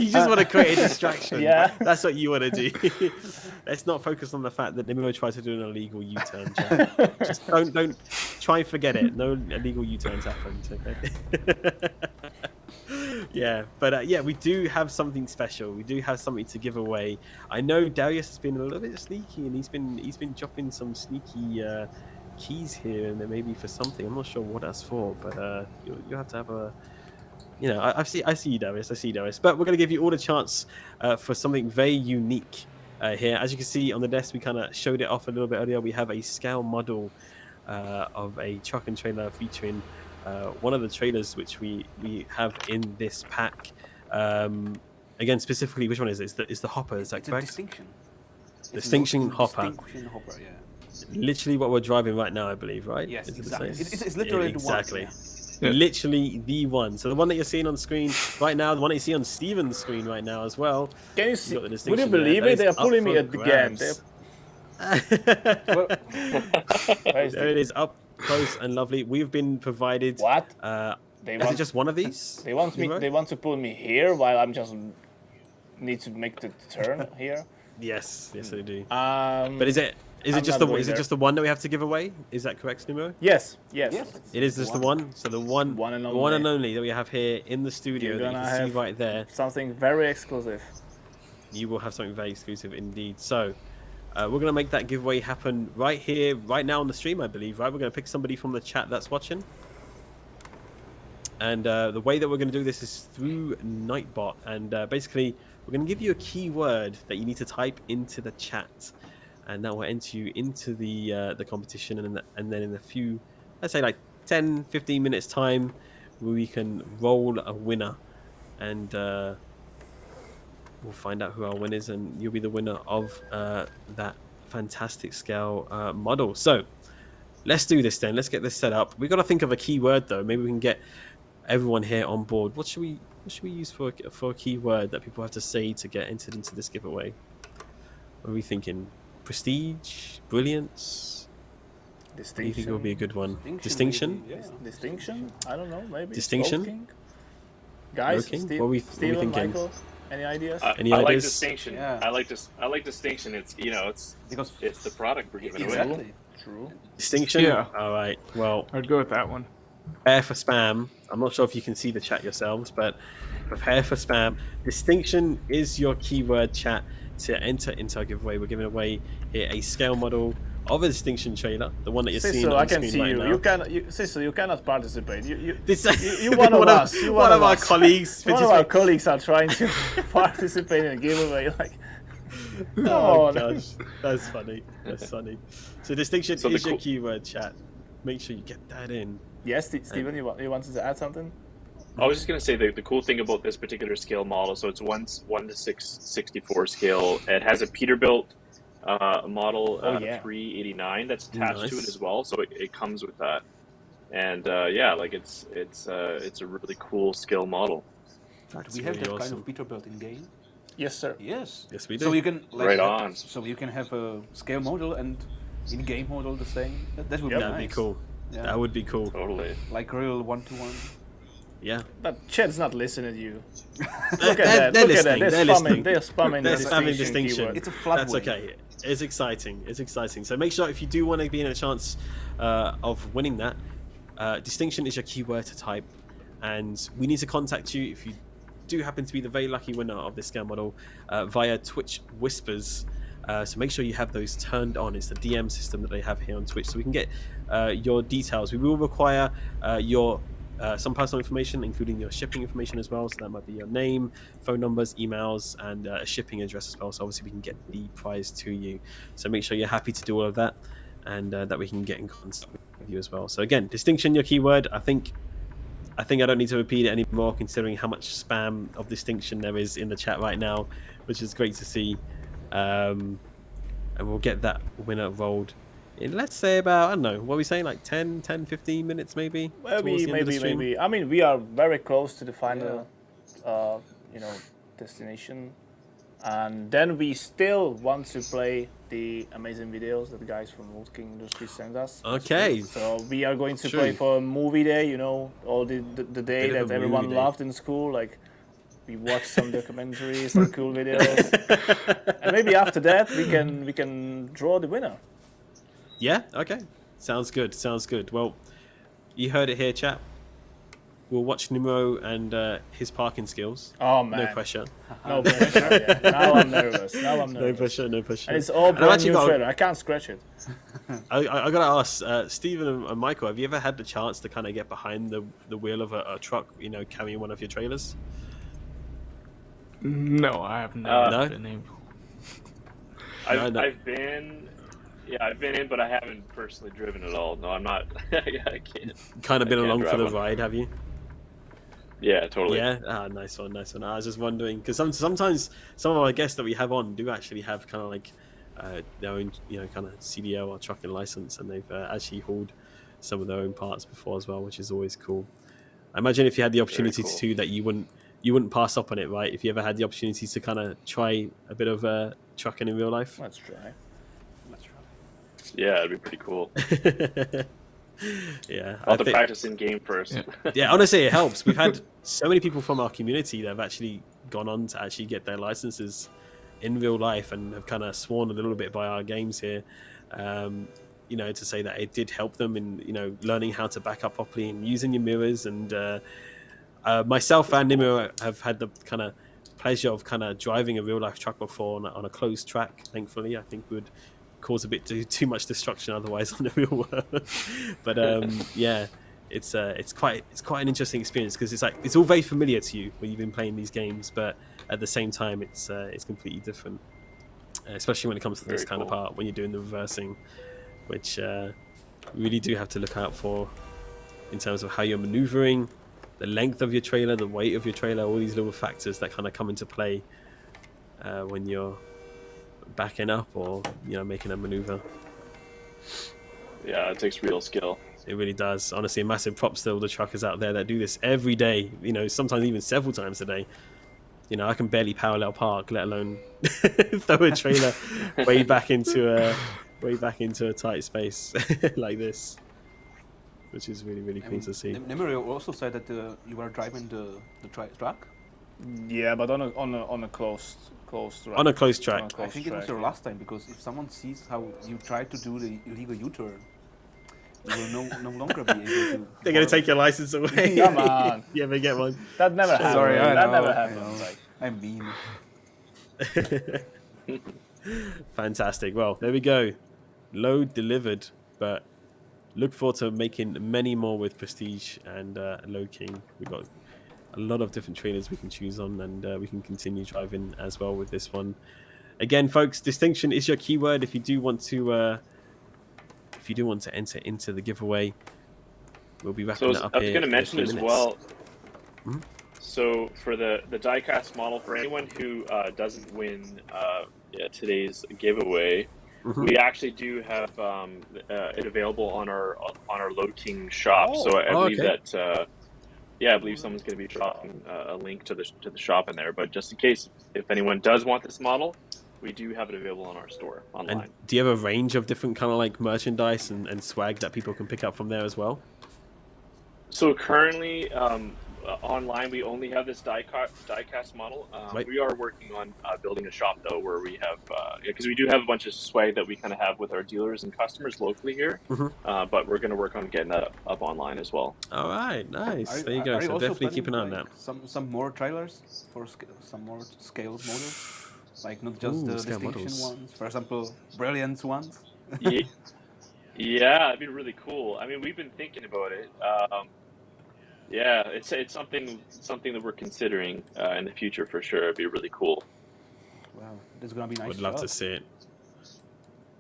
You just want to create a distraction. Yeah. That's what you want to do. Let's not focus on the fact that Nimmo tried to do an illegal U-turn. Chat. Just don't try and forget it. No illegal U-turns happened. Okay? Yeah, but yeah, we do have something special. We do have something to give away. I know Darius has been a little bit sneaky, and he's been dropping some sneaky keys here, and then maybe for something. I'm not sure what that's for, but you have to have a. You know, I see you, Darius. I see you, Darius. But we're going to give you all the chance for something very unique here. As you can see on the desk, we kind of showed it off a little bit earlier. We have a scale model of a truck and trailer featuring one of the trailers which we have in this pack. Again, specifically, which one is it? It's the hopper, is that It's correct? a distinction. Distinction hopper. Distinction hopper, yeah. Literally what we're driving right now, I believe, right? Yes, Is it the exactly. same? It's literally exactly. the one. Yeah. Literally the one. So the one that you're seeing on screen right now, the one that you see on Steven's screen right now as well. Can you You've see? got the Would you distinction there. believe That it? is They are up pulling me for at the game. Where is There it is, up close and lovely. We've been provided. What? Is it just one of these? They want me. Nimro? They want to pull me here while I'm just need to make the turn here. Yes, they do. But But is it I'm just not the going is it there. just the one that we have to give away? Is that correct, Nimro? yes. Yes. It is just the one. So the one and the one and only. only that we have here in the studio You're that you gonna can see have right there. Something very exclusive. You will have something very exclusive indeed. So we're going to make that giveaway happen right here, right now on the stream, I believe, right? We're going to pick somebody from the chat that's watching. And the way that we're going to do this is through Nightbot. And basically, we're going to give you a keyword that you need to type into the chat. And that will enter you into the competition. And then in a few, let's say like 10, 15 minutes time, we can roll a winner. And we'll find out who our winner is, and you'll be the winner of that fantastic scale model. So let's do this then. Let's get this set up. We've got to think of a keyword though. Maybe we can get everyone here on board. What should we use for a keyword that people have to say to get entered into this giveaway? What are we thinking? Prestige, brilliance. What do you think would be a good one? Distinction. Maybe, yeah. Distinction? I don't know. Maybe. Distinction? Lode King? Guys, Lode King? Steve, What are we Steven, thinking? Michael, any ideas? Any I like ideas? distinction. Yeah. I like distinction. It's Because it's the product we're giving away. exactly. True. Distinction. Yeah. All right. Well, I'd go with that one. prepare for spam. I'm not sure if you can see the chat yourselves, but prepare for spam. Distinction is your keyword, chat, to enter into our giveaway. We're giving away here a scale model of a distinction trailer, the one that you're seeing Sisu, on I can screen see right you. now. Sisu, you cannot participate. You This, one of us. You one of our us. colleagues. One of our colleagues are trying to participate in a giveaway. Like, Oh no. gosh, that's funny. That's funny. So distinction So the is your cool- keyword, chat. Make sure you get that in. Yes, Steven, you wanted to add something? I was just gonna say the cool thing about this particular scale model, so it's 1 to 664 scale. It has a Peterbilt model yeah. 389 that's attached to it Nice. as well, so it comes with that. And yeah, like it's a really cool scale model. That's Do we have really that kind awesome. of Peterbilt in game? Yes, sir. Yes. Yes, we do. So you can Right on. So you can have a scale model and in-game model the same. That would be Yep. nice. That'd be cool. Yeah. That would be cool. Totally. Like real 1-to-1. Yeah. But chat's not listening to you. They're, Look at that. they're Look at that. listening. They're listening. They're spamming They're the spamming distinction distinction. keyword. It's a flood That's wave. okay. It's exciting. It's exciting. So make sure if you do want to be in a chance of winning that, distinction is your keyword to type, and we need to contact you if you do happen to be the very lucky winner of this scam model via Twitch Whispers. So make sure you have those turned on. It's the DM system that they have here on Twitch, so we can get your details. We will require your some personal information, including your shipping information as well. So that might be your name, phone numbers, emails, and a shipping address as well. So obviously we can get the prize to you. So make sure you're happy to do all of that, and that we can get in contact with you as well. So again, distinction, your keyword. I think I don't need to repeat it anymore, considering how much spam of distinction there is in the chat right now, which is great to see. And we'll get that winner rolled in, let's say, about, I don't know, what are we saying, like 10, 15 minutes maybe? Maybe. I mean, we are very close to the final, destination. And then we still want to play the amazing videos that the guys from Lode King Industries send us. Okay. So we are going to play for a movie day, all the day that everyone loved in school. Like, we watched some documentaries, some cool videos. And maybe after that we can draw the winner. Yeah, okay. Sounds good. Well, you heard it here, chat. We'll watch Nimro and his parking skills. Oh man. No pressure. No pressure. Yeah. Now I'm nervous. No pressure. And it's all brand new trailer. I can't scratch it. I gotta ask, Stephen and Michael, have you ever had the chance to kind of get behind the wheel of a truck, carrying one of your trailers? No, I have not been able. I've been in, but I haven't personally driven at all. No, I'm not. I can't. Kind of been along for the one. ride, have you? Yeah, totally. Yeah, nice one. I was just wondering because sometimes some of our guests that we have on do actually have kind of like their own, kind of CDL or trucking license, and they've actually hauled some of their own parts before as well, which is always cool. I imagine if you had the opportunity to, that you wouldn't pass up on it, right? If you ever had the opportunity to kind of try a bit of trucking in real life. Let's try. Yeah, it'd be pretty cool. Yeah, I'll have to practice in game first. Yeah, honestly, it helps. We've had so many people from our community that have actually gone on to actually get their licenses in real life and have kind of sworn a little bit by our games here, to say that it did help them in, learning how to back up properly and using your mirrors. And myself and Nimmo have had the kind of pleasure of kind of driving a real life truck before on a closed track. Thankfully, I think would cause a bit too much destruction otherwise on the real world. But yeah, it's quite an interesting experience because it's all very familiar to you when you've been playing these games, but at the same time it's completely different, especially when it comes to this kind of part when you're doing the reversing, which you really do have to look out for in terms of how you're maneuvering, the length of your trailer, the weight of your trailer, all these little factors that kind of come into play when you're backing up or making a maneuver. Yeah, it takes real skill. It really does. Honestly, massive props to all the truckers out there that do this every day, sometimes even several times a day. I can barely parallel park, let alone throw a trailer way back into a tight space like this, which is really, really cool to see. Nimro also said that you were driving the truck. Yeah, but on a closed track. On a closed track. I think it was your last time, because if someone sees how you try to do the illegal U-turn, you will no longer be able to. They're going to take your license away. Come on. You ever get one? That never happened. Sorry, that never happened. I'm mean. Fantastic. Well, there we go. Load delivered, but look forward to making many more with Prestige and Lode King. We've got a lot of different trailers we can choose on, and we can continue driving as well with this one. Again, folks, distinction is your keyword if you do want to enter into the giveaway. We'll be wrapping it up. I was going to mention as well. Hmm? So for the diecast model, for anyone who doesn't win today's giveaway, we actually do have it available on our Lode King shop. So I believe that. I believe someone's going to be dropping a link to the shop in there. But just in case, if anyone does want this model, we do have it available on our store online. And do you have a range of different kind of like merchandise and swag that people can pick up from there as well? So currently, online we only have this die-cast model. Right. We are working on building a shop though, where we have because we do have a bunch of swag that we kind of have with our dealers and customers locally here. But we're going to work on getting that up online as well. All right, nice. There you go. So definitely keep an eye on that. Some more trailers for some more scale models, like not just the distinction ones. For example, brilliant ones. Yeah, it'd be really cool. I mean, we've been thinking about it. Yeah, it's something that we're considering in the future for sure. It'd be really cool. Wow, this is gonna be nice. Would love to see it.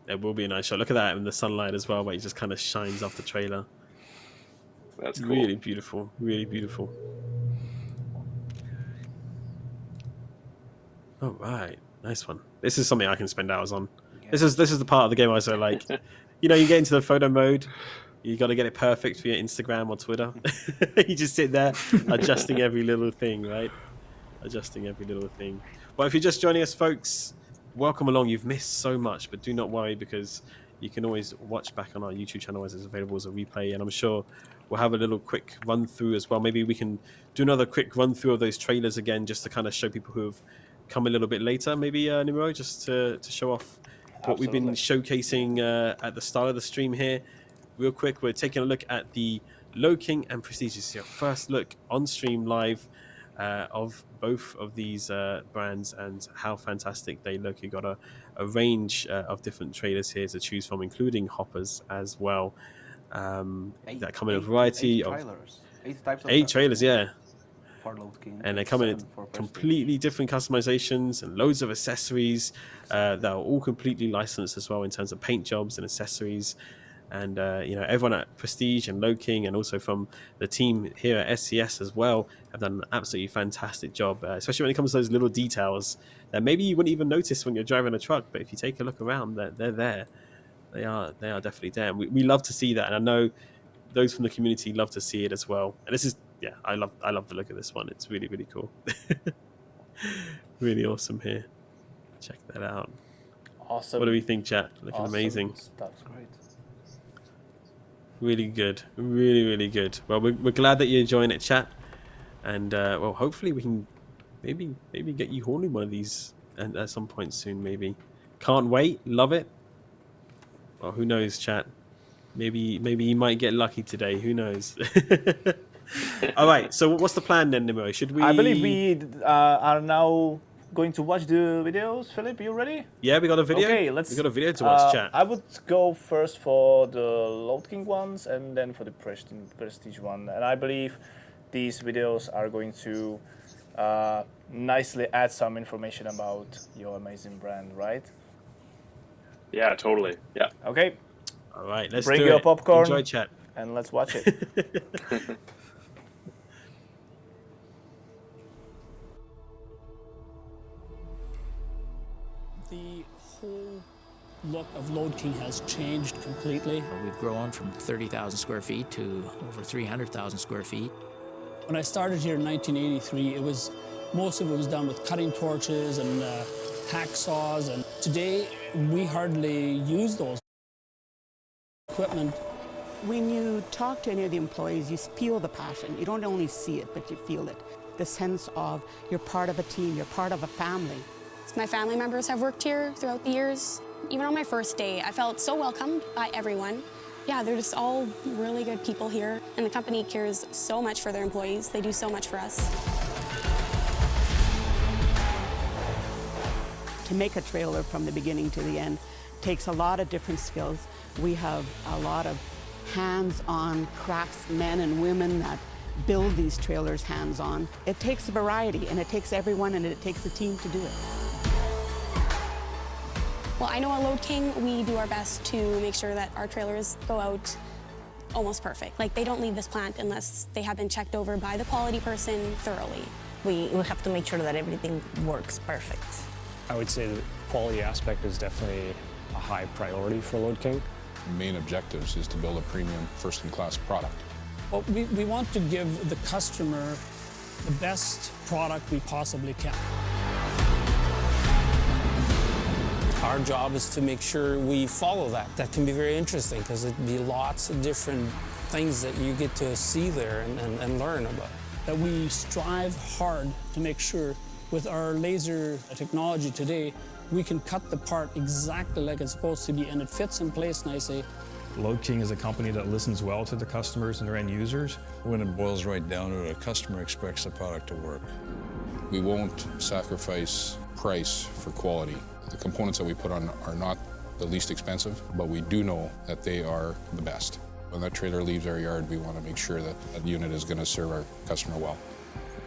It will be a nice shot. Look at that in the sunlight as well, where it just kind of shines off the trailer. That's cool. Really beautiful. Really beautiful. All right, nice one. This is something I can spend hours on. Yeah. This is the part of the game I so like. You know, you get into the photo mode. You got to get it perfect for your Instagram or Twitter. You just sit there adjusting every little thing, right? Adjusting every little thing. Well, if you're just joining us, folks, welcome along. You've missed so much, but do not worry because you can always watch back on our YouTube channel as it's available as a replay. And I'm sure we'll have a little quick run through as well. Maybe we can do another quick run through of those trailers again, just to kind of show people who have come a little bit later. Maybe, Nimro, just to show off what we've been showcasing at the start of the stream here. Real quick, we're taking a look at the Lode King and Prestige. This is your first look on stream live of both of these brands and how fantastic they look. You've got a range of different trailers here to choose from, including hoppers as well. That come in a variety of trailers. 8 types of 8 trailers, yeah. For Lode King, and they come in completely different customizations and loads of accessories that are all completely licensed as well in terms of paint jobs and accessories. And you know, everyone at Prestige and Lode King, and also from the team here at SCS as well, have done an absolutely fantastic job, especially when it comes to those little details that maybe you wouldn't even notice when you're driving a truck, but if you take a look around, they're there. They are definitely there. And we love to see that, and I know those from the community love to see it as well. And this is, yeah, I love the look of this one. It's really, really cool. Really awesome here. Check that out. Awesome. What do we think, chat? Looking awesome amazing. That's great. Really good. Really, really good. Well, we're glad that you're enjoying it, chat. And well, hopefully we can maybe get you hauling one of these at some point soon. Maybe. Can't wait. Love it. Well, who knows, chat? Maybe you might get lucky today. Who knows? All right. So what's the plan then, Nemo? Should we? I believe we are now going to watch the videos. Philip, you ready? Yeah, we got a video. Okay, we got a video to watch, chat. I would go first for the Lode King ones and then for the Prestige one. And I believe these videos are going to nicely add some information about your amazing brand, right? Yeah, totally. Yeah. Okay. All right, let's bring do your it. popcorn. Enjoy, chat. And let's watch it. The whole look of Lode King has changed completely. We've grown from 30,000 square feet to over 300,000 square feet. When I started here in 1983, most of it was done with cutting torches and hacksaws, and today we hardly use those equipment. When you talk to any of the employees, you feel the passion. You don't only see it, but you feel it. The sense of you're part of a team, you're part of a family. My family members have worked here throughout the years. Even on my first day, I felt so welcomed by everyone. Yeah, they're just all really good people here, and the company cares so much for their employees. They do so much for us. To make a trailer from the beginning to the end takes a lot of different skills. We have a lot of hands-on craftsmen and women that build these trailers hands-on. It takes a variety, and it takes everyone, and it takes a team to do it. Well, I know at Lode King, we do our best to make sure that our trailers go out almost perfect. Like, they don't leave this plant unless they have been checked over by the quality person thoroughly. We have to make sure that everything works perfect. I would say the quality aspect is definitely a high priority for Lode King. The main objectives is to build a premium first-in-class product. Well, we want to give the customer the best product we possibly can. Our job is to make sure we follow that. That can be very interesting because it'd be lots of different things that you get to see there and learn about. that we strive hard to make sure with our laser technology today, we can cut the part exactly like it's supposed to be, and it fits in place nicely. Lode King is a company that listens well to the customers and their end users. When it boils right down to it, a customer expects the product to work. We won't sacrifice price for quality. The components that we put on are not the least expensive, but we do know that they are the best. When that trailer leaves our yard, we want to make sure that that unit is going to serve our customer well.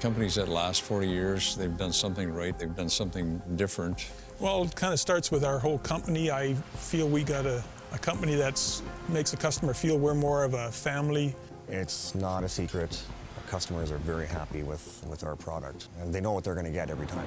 Companies that last 40 years, they've done something right, they've done something different. Well, it kind of starts with our whole company. I feel we got a company that makes the customer feel we're more of a family. It's not a secret. Our customers are very happy with our product, and they know what they're going to get every time.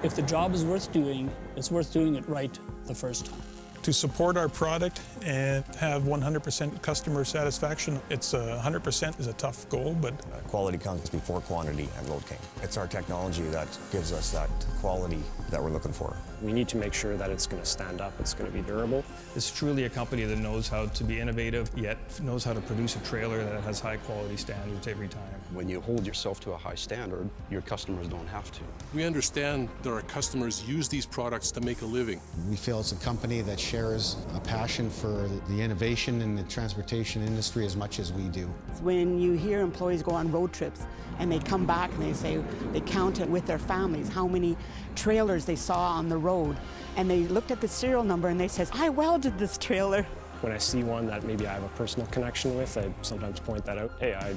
If the job is worth doing, it's worth doing it right the first time. To support our product and have 100% customer satisfaction, it's 100% is a tough goal, but quality comes before quantity at Lode King. It's our technology that gives us that quality that we're looking for. We need to make sure that it's going to stand up, it's going to be durable. it's truly a company that knows how to be innovative, yet knows how to produce a trailer that has high quality standards every time. When you hold yourself to a high standard, your customers don't have to. We understand that our customers use these products to make a living. We feel it's a company that shares a passion for the innovation in the transportation industry as much as we do. When you hear employees go on road trips and they come back and they say they counted with their families how many trailers they saw on the road, and they looked at the serial number and they says, I welded this trailer. When I see one that maybe I have a personal connection with, I sometimes point that out. Hey, I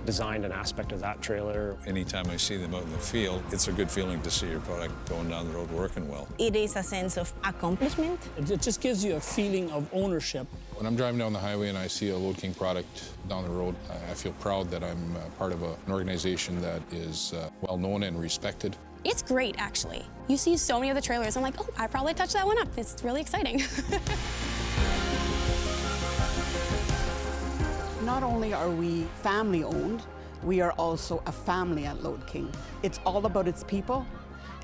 designed an aspect of that trailer. Anytime I see them out in the field, it's a good feeling to see your product going down the road working well. It is a sense of accomplishment. It just gives you a feeling of ownership. When I'm driving down the highway and I see a Lode King product down the road, I feel proud that I'm part of an organization that is well known and respected. It's great, actually. You see so many of the trailers, I'm like, oh, I probably touched that one up. It's really exciting. Not only are we family owned, we are also a family at Lode King. It's all about its people,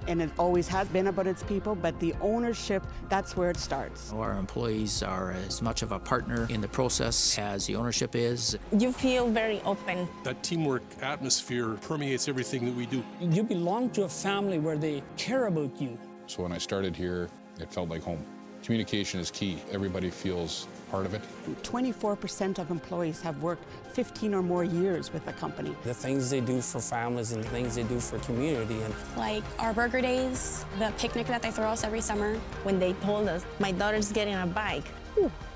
and it always has been about its people, but the ownership, that's where it starts. Our employees are as much of a partner in the process as the ownership is. You feel very open. That teamwork atmosphere permeates everything that we do. You belong to a family where they care about you. So when I started here, it felt like home. Communication is key. Everybody feels part of it. 24% of employees have worked 15 or more years with the company. The things they do for families and the things they do for community. Like our burger days, the picnic that they throw us every summer. When they told us, my daughter's getting a bike,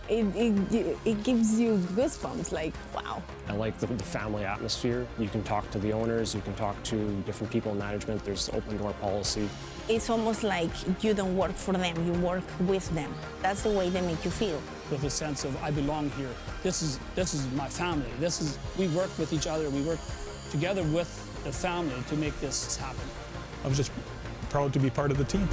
it gives you goosebumps, like, wow. I like the family atmosphere. You can talk to the owners, you can talk to different people in management. There's open door policy. It's almost like you don't work for them, you work with them. That's the way they make you feel. With a sense of, I belong here. This is my family. We work with each other. We work together with the family to make this happen. I was just proud to be part of the team.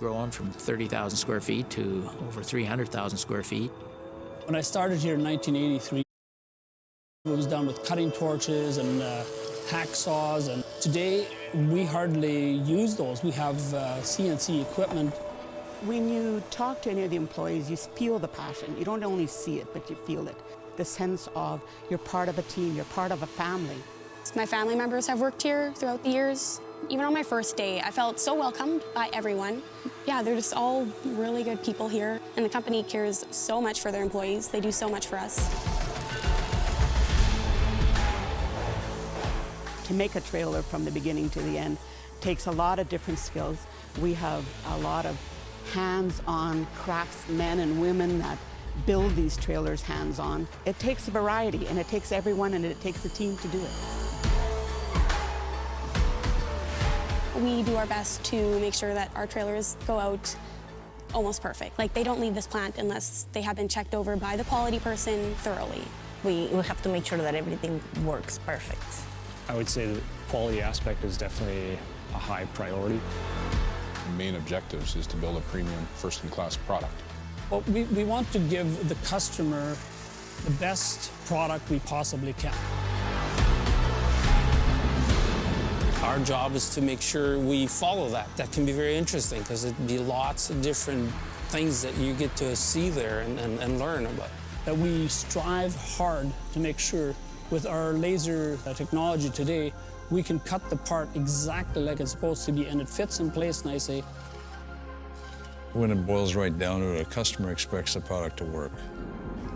grown from 30,000 square feet to over 300,000 square feet. When I started here in 1983, it was done with cutting torches and hacksaws, and today we hardly use those. We have CNC equipment. When you talk to any of the employees, you feel the passion. You don't only see it, but you feel it. The sense of you're part of a team, you're part of a family. My family members have worked here throughout the years. Even on my first day, I felt so welcomed by everyone. Yeah, they're just all really good people here, and the company cares so much for their employees. They do so much for us. To make a trailer from the beginning to the end takes a lot of different skills. We have a lot of hands-on craftsmen and women that build these trailers hands-on. It takes a variety, and it takes everyone, and it takes a team to do it. We do our best to make sure that our trailers go out almost perfect. Like, they don't leave this plant unless they have been checked over by the quality person thoroughly. We have to make sure that everything works perfect. I would say the quality aspect is definitely a high priority. The main objectives is to build a premium, first-in-class product. Well, we want to give the customer the best product we possibly can. Our job is to make sure we follow that. That can be very interesting because it'd be lots of different things that you get to see there and learn about. That we strive hard to make sure with our laser technology today, we can cut the part exactly like it's supposed to be, and it fits in place nicely. When it boils right down to it, a customer expects the product to work.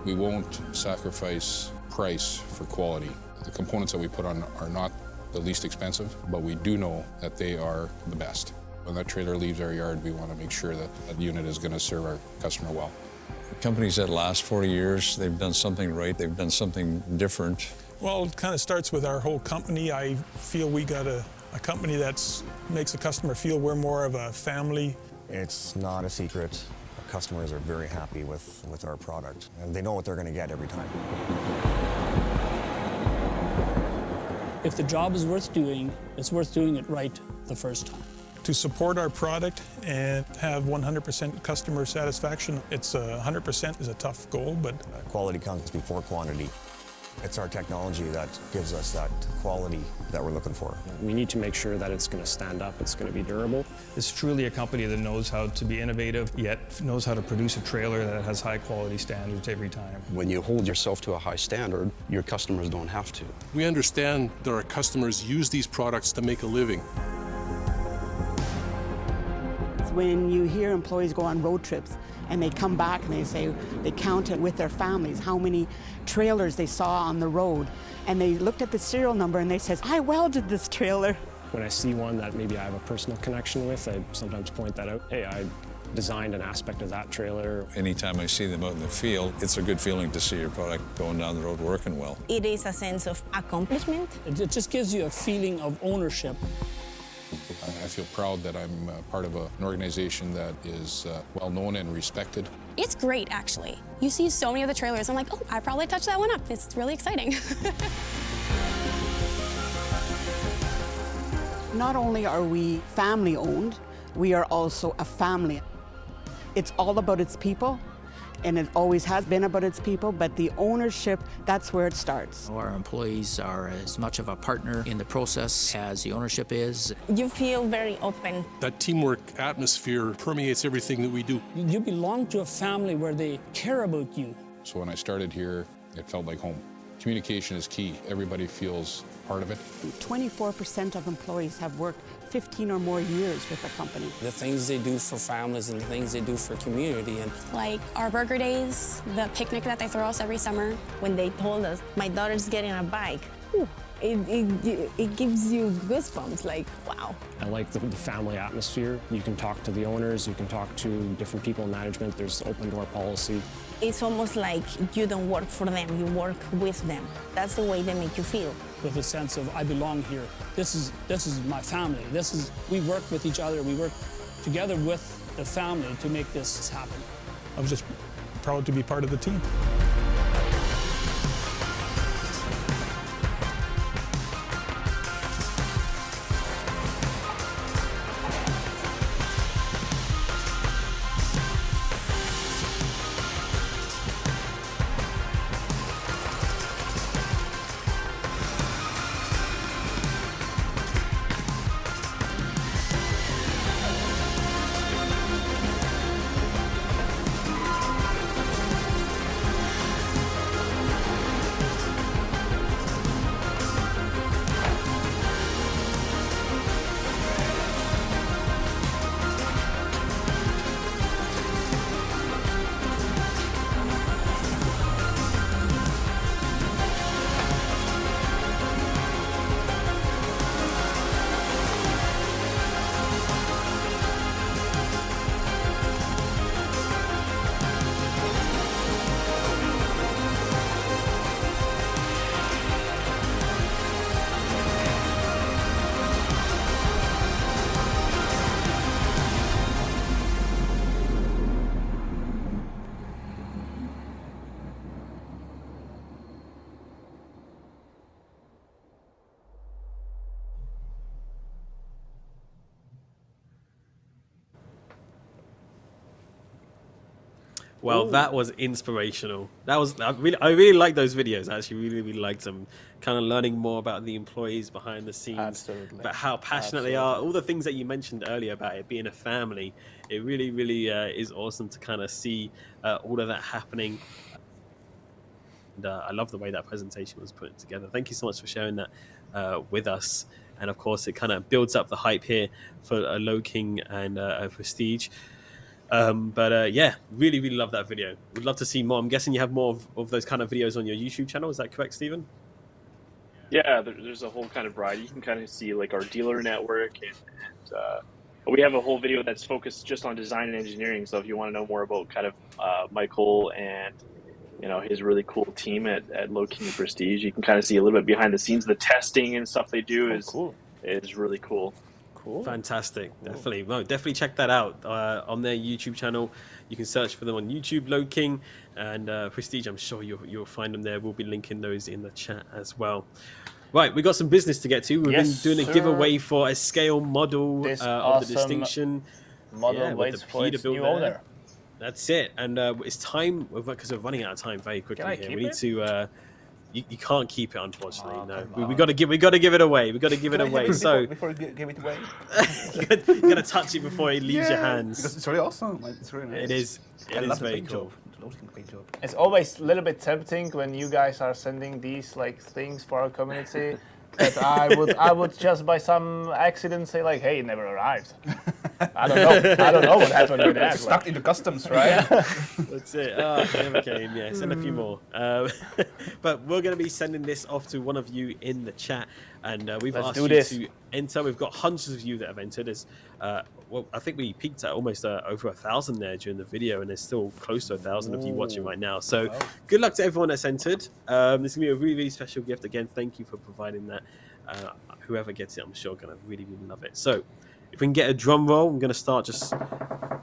We won't sacrifice price for quality. The components that we put on are not the least expensive, but we do know that they are the best. When that trailer leaves our yard, we want to make sure that that unit is going to serve our customer well. Companies that last 40 years, they've done something right, they've done something different. Well, it kind of starts with our whole company. I feel we got a company that makes the customer feel we're more of a family. It's not a secret. Our customers are very happy with our product, and they know what they're going to get every time. If the job is worth doing, it's worth doing it right the first time. To support our product and have 100% customer satisfaction, it's 100% is a tough goal, but quality comes before quantity. It's our technology that gives us that quality that we're looking for. We need to make sure that it's going to stand up, it's going to be durable. It's truly a company that knows how to be innovative, yet knows how to produce a trailer that has high quality standards every time. When you hold yourself to a high standard, your customers don't have to. We understand that our customers use these products to make a living. When you hear employees go on road trips and they come back and they say they counted with their families how many trailers they saw on the road, and they looked at the serial number and they said, I welded this trailer. When I see one that maybe I have a personal connection with, I sometimes point that out. Hey, I designed an aspect of that trailer. Anytime I see them out in the field, it's a good feeling to see your product going down the road working well. It is a sense of accomplishment. It just gives you a feeling of ownership. I feel proud that I'm part of an organization that is well known and respected. It's great, actually. You see so many of the trailers, I'm like, oh, I probably touched that one up. It's really exciting. Not only are we family owned, we are also a family. It's all about its people, and it always has been about its people, but the ownership, that's where it starts. Our employees are as much of a partner in the process as the ownership is. You feel very open. That teamwork atmosphere permeates everything that we do. You belong to a family where they care about you. So when I started here, it felt like home. Communication is key. Everybody feels part of it. 24% of employees have worked 15 or more years with the company. The things they do for families and the things they do for community. And Like our burger days, the picnic that they throw us every summer. When they told us my daughter's getting a bike, it gives you goosebumps, like, wow. I like the family atmosphere. You can talk to the owners, you can talk to different people in management. There's open door policy. It's almost like you don't work for them, you work with them. That's the way they make you feel. With a sense of, I belong here. This is my family. We work with each other. We work together with the family to make this happen. I was just proud to be part of the team. Well, that was inspirational. That was I really like those videos. I actually really liked them. Kind of learning more about the employees behind the scenes, Absolutely. about how passionate they are. All the things that you mentioned earlier about it being a family. It really is awesome to kind of see all of that happening. And I love the way that presentation was put together. Thank you so much for sharing that with us. And of course, it kind of builds up the hype here for Lode King and Prestige. Yeah, really love that video. Would love to see more. I'm guessing you have more of those kind of videos on your YouTube channel. Is that correct, Stephen? Yeah, there's a whole kind of variety. You can kind of see like our dealer network, and we have a whole video that's focused just on design and engineering. So if you want to know more about kind of Michael and his really cool team at Lode King Prestige, you can kind of see a little bit behind the scenes. The testing and stuff they do is really cool. Fantastic. Cool. Definitely check that out on their YouTube channel. You can search for them on YouTube, Lode King and Prestige. I'm sure you'll find them there. We'll be linking those in the chat as well. Right, we got some business to get to. We've been doing a giveaway for a scale model of the Distinction. Model waits for its new owner. That's it. And it's time, because we're running out of time very quickly here. We need to... You can't keep it, unfortunately. No, we got to give it away. We got to give it away. So before you give it away, you got to touch it before it leaves your hands. Because it's really awesome. It's really nice. It is. It is very cool. It's always a little bit tempting when you guys are sending these like things for our community. That I would just by some accident say like, hey, it never arrived. I don't know what happened with that. Stuck in the customs, right? That's it. It never came. Yeah, send a few more. But we're going to be sending this off to one of you in the chat, and we've asked you to enter. We've got hundreds of you that have entered. Well, I think we peaked at almost over 1,000 there during the video, and there's still close to 1,000 of you watching right now. So good luck to everyone that's entered. This is going to be a really special gift. Again, thank you for providing that. Whoever gets it, I'm sure, going to really love it. So if we can get a drum roll, I'm going to start just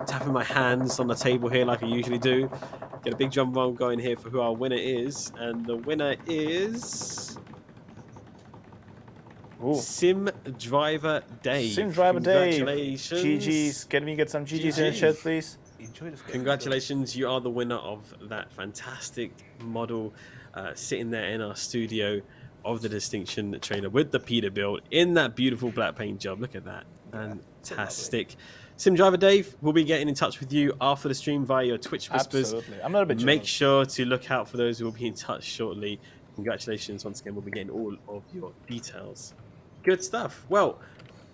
tapping my hands on the table here like I usually do. Get a big drum roll going here for who our winner is. And the winner is... Sim Driver Dave. Sim Driver Dave. Congratulations. GG's. Can we get some GG's in the chat, please? Congratulations. You are the winner of that fantastic model sitting there in our studio of the Distinction trailer with the Peterbilt in that beautiful black paint job. Look at that. Fantastic. Sim Driver Dave, we'll be getting in touch with you after the stream via your Twitch Whispers. Absolutely. I'm not a bit Make sure to look out for those who will be in touch shortly. Congratulations once again. We'll be getting all of your details. Good stuff. Well,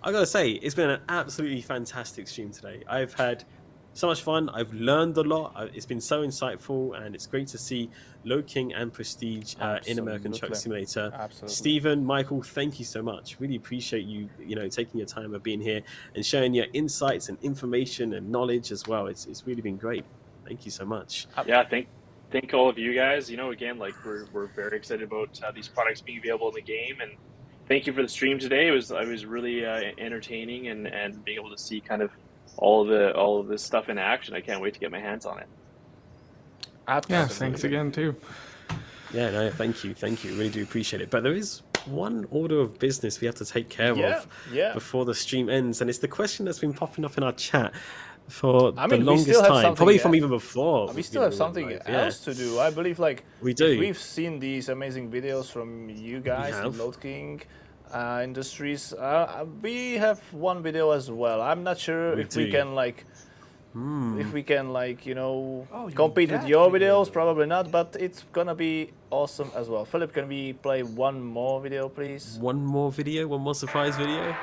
I gotta say, it's been an absolutely fantastic stream today. I've had so much fun. I've learned a lot. It's been so insightful, and it's great to see Lode King and Prestige in American Truck Simulator. Absolutely. Stephen, Michael, thank you so much. Really appreciate you, taking your time of being here and sharing your insights and information and knowledge as well. It's really been great. Thank you so much. Yeah, thank all of you guys. Again, like we're very excited about these products being available in the game, and thank you for the stream today. It was really entertaining and being able to see kind of all of this stuff in action. I can't wait to get my hands on it. Yeah, thanks again too. Yeah, no, thank you. Really do appreciate it. But there is one order of business we have to take care of before the stream ends, and it's the question that's been popping up in our chat for the longest time, probably from even before. We still have something else to do. I believe, like, we do. We've seen these amazing videos from you guys, Lode King Industries. We have one video as well. I'm not sure if we can compete with your videos. Probably not, but it's gonna be awesome as well. Philip, can we play one more video, please? One more surprise video.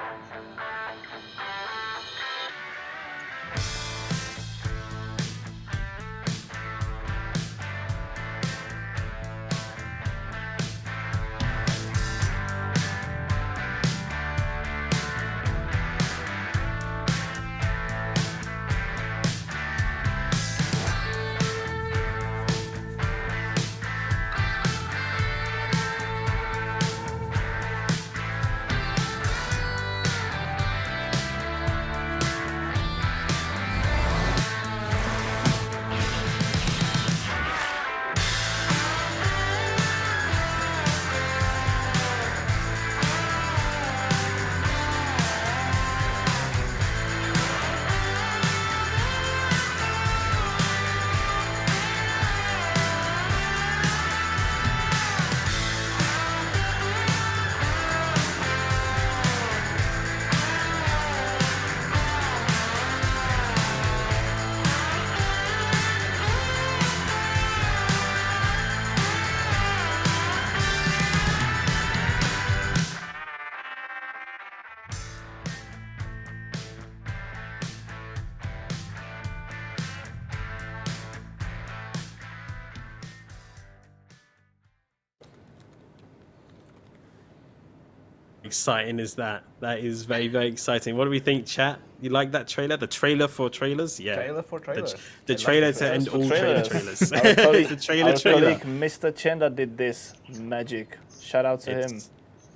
exciting is that? That is very, very exciting. What do we think, chat? You like that trailer? The trailer for trailers? Yeah. Trailer for trailers. The trailer to end all trailers. Our colleague, The trailer. Mr. Chenda did this magic. Shout out to him.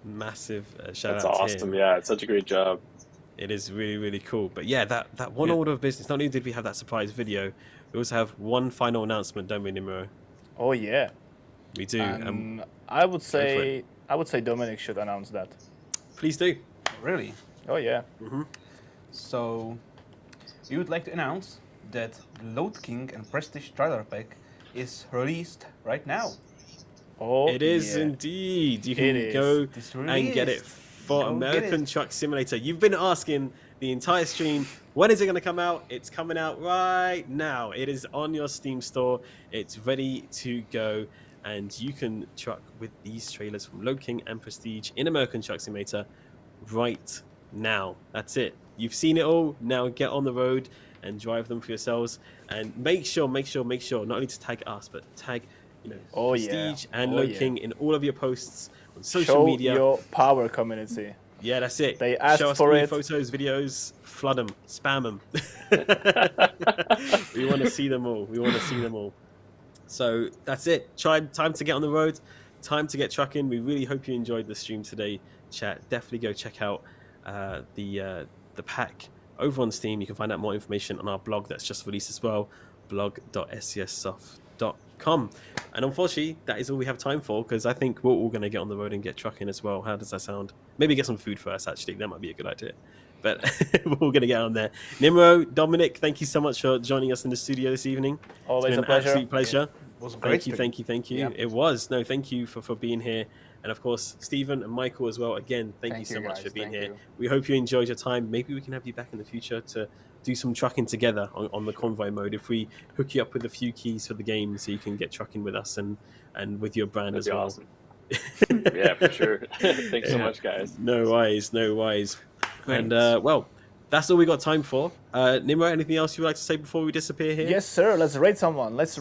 Massive shout That's out to awesome. him. Yeah, it's such a great job. It is really, really cool. But yeah, that one order of business, not only did we have that surprise video, we also have one final announcement, don't we, Nimro? Oh yeah. We do. I would say Dominic should announce that. Please do. Really? Oh yeah. So, we would like to announce that Lode King and Prestige Trailer Pack is released right now. Oh, it is indeed. You can go and get it for American Truck Simulator. You've been asking the entire stream, when is it going to come out? It's coming out right now. It is on your Steam store. It's ready to go. And you can truck with these trailers from Lode King and Prestige in American Truck Simulator right now. That's it. You've seen it all. Now get on the road and drive them for yourselves. And make sure, not only to tag us, but tag Prestige and Lode King in all of your posts on social media. Show your power, community. Yeah, that's it. They asked Show us for all it. your photos, videos, flood them, spam them. We want to see them all. So that's it. Time to get on the road. Time to get trucking. We really hope you enjoyed the stream today, chat. Definitely go check out the pack over on Steam. You can find out more information on our blog that's just released as well, blog.scssoft.com. And unfortunately, that is all we have time for, because I think we're all going to get on the road and get trucking as well. How does that sound? Maybe get some food first, actually. That might be a good idea. But we're all going to get on there. Nimro, Dominic, thank you so much for joining us in the studio this evening. Always it's been a pleasure. Absolute pleasure. It was great. Thank you. Yeah. It was. No, thank you for being here. And of course, Stephen and Michael as well. Again, thank you so much for being here. We hope you enjoyed your time. Maybe we can have you back in the future to do some trucking together on the convoy mode. If we hook you up with a few keys for the game so you can get trucking with us and with your brand That'd as be well. awesome. Yeah, for sure. Thanks so much, guys. No worries. And well, that's all we got time for. Nimro, anything else you would like to say before we disappear here? Yes, sir. Let's raid someone. If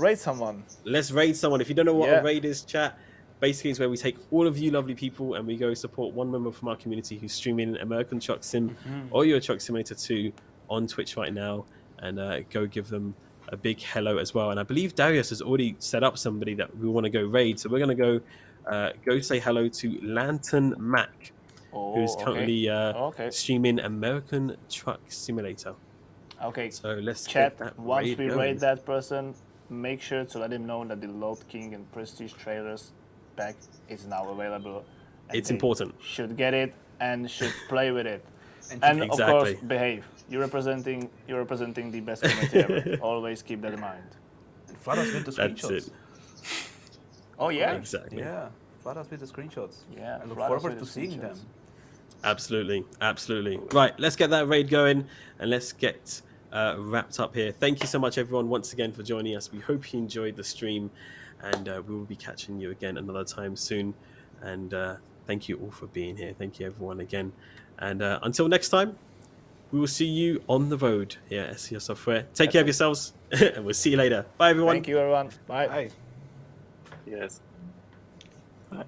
you don't know what a raid is, chat, basically it's where we take all of you lovely people and we go support one member from our community who's streaming American Truck Sim or Euro Truck Simulator 2 on Twitch right now, and go give them a big hello as well. And I believe Darius has already set up somebody that we want to go raid, so we're going to go say hello to Lantern Mac, who's currently streaming American Truck Simulator. Okay. So let's chat. get that Once raid we going. raid that person, make sure to let him know that the Lode King and Prestige trailers pack is now available. It's important. Should get it and should play with it. And of course, behave. You're representing the best community ever. Always keep that in mind. And flood us with the screenshots. That's it. Oh yeah. Exactly. Yeah. Flood us with the screenshots. Yeah. I look forward to seeing them. Absolutely. Right, let's get that raid going and let's get wrapped up here. Thank you so much, everyone, once again for joining us. We hope you enjoyed the stream, and we will be catching you again another time soon. And thank you all for being here. Thank you, everyone, again. And until next time, we will see you on the road here at SCS Software. Take care of yourselves, and we'll see you later. Bye, everyone. Thank you, everyone. Bye. Bye. Yes. Bye.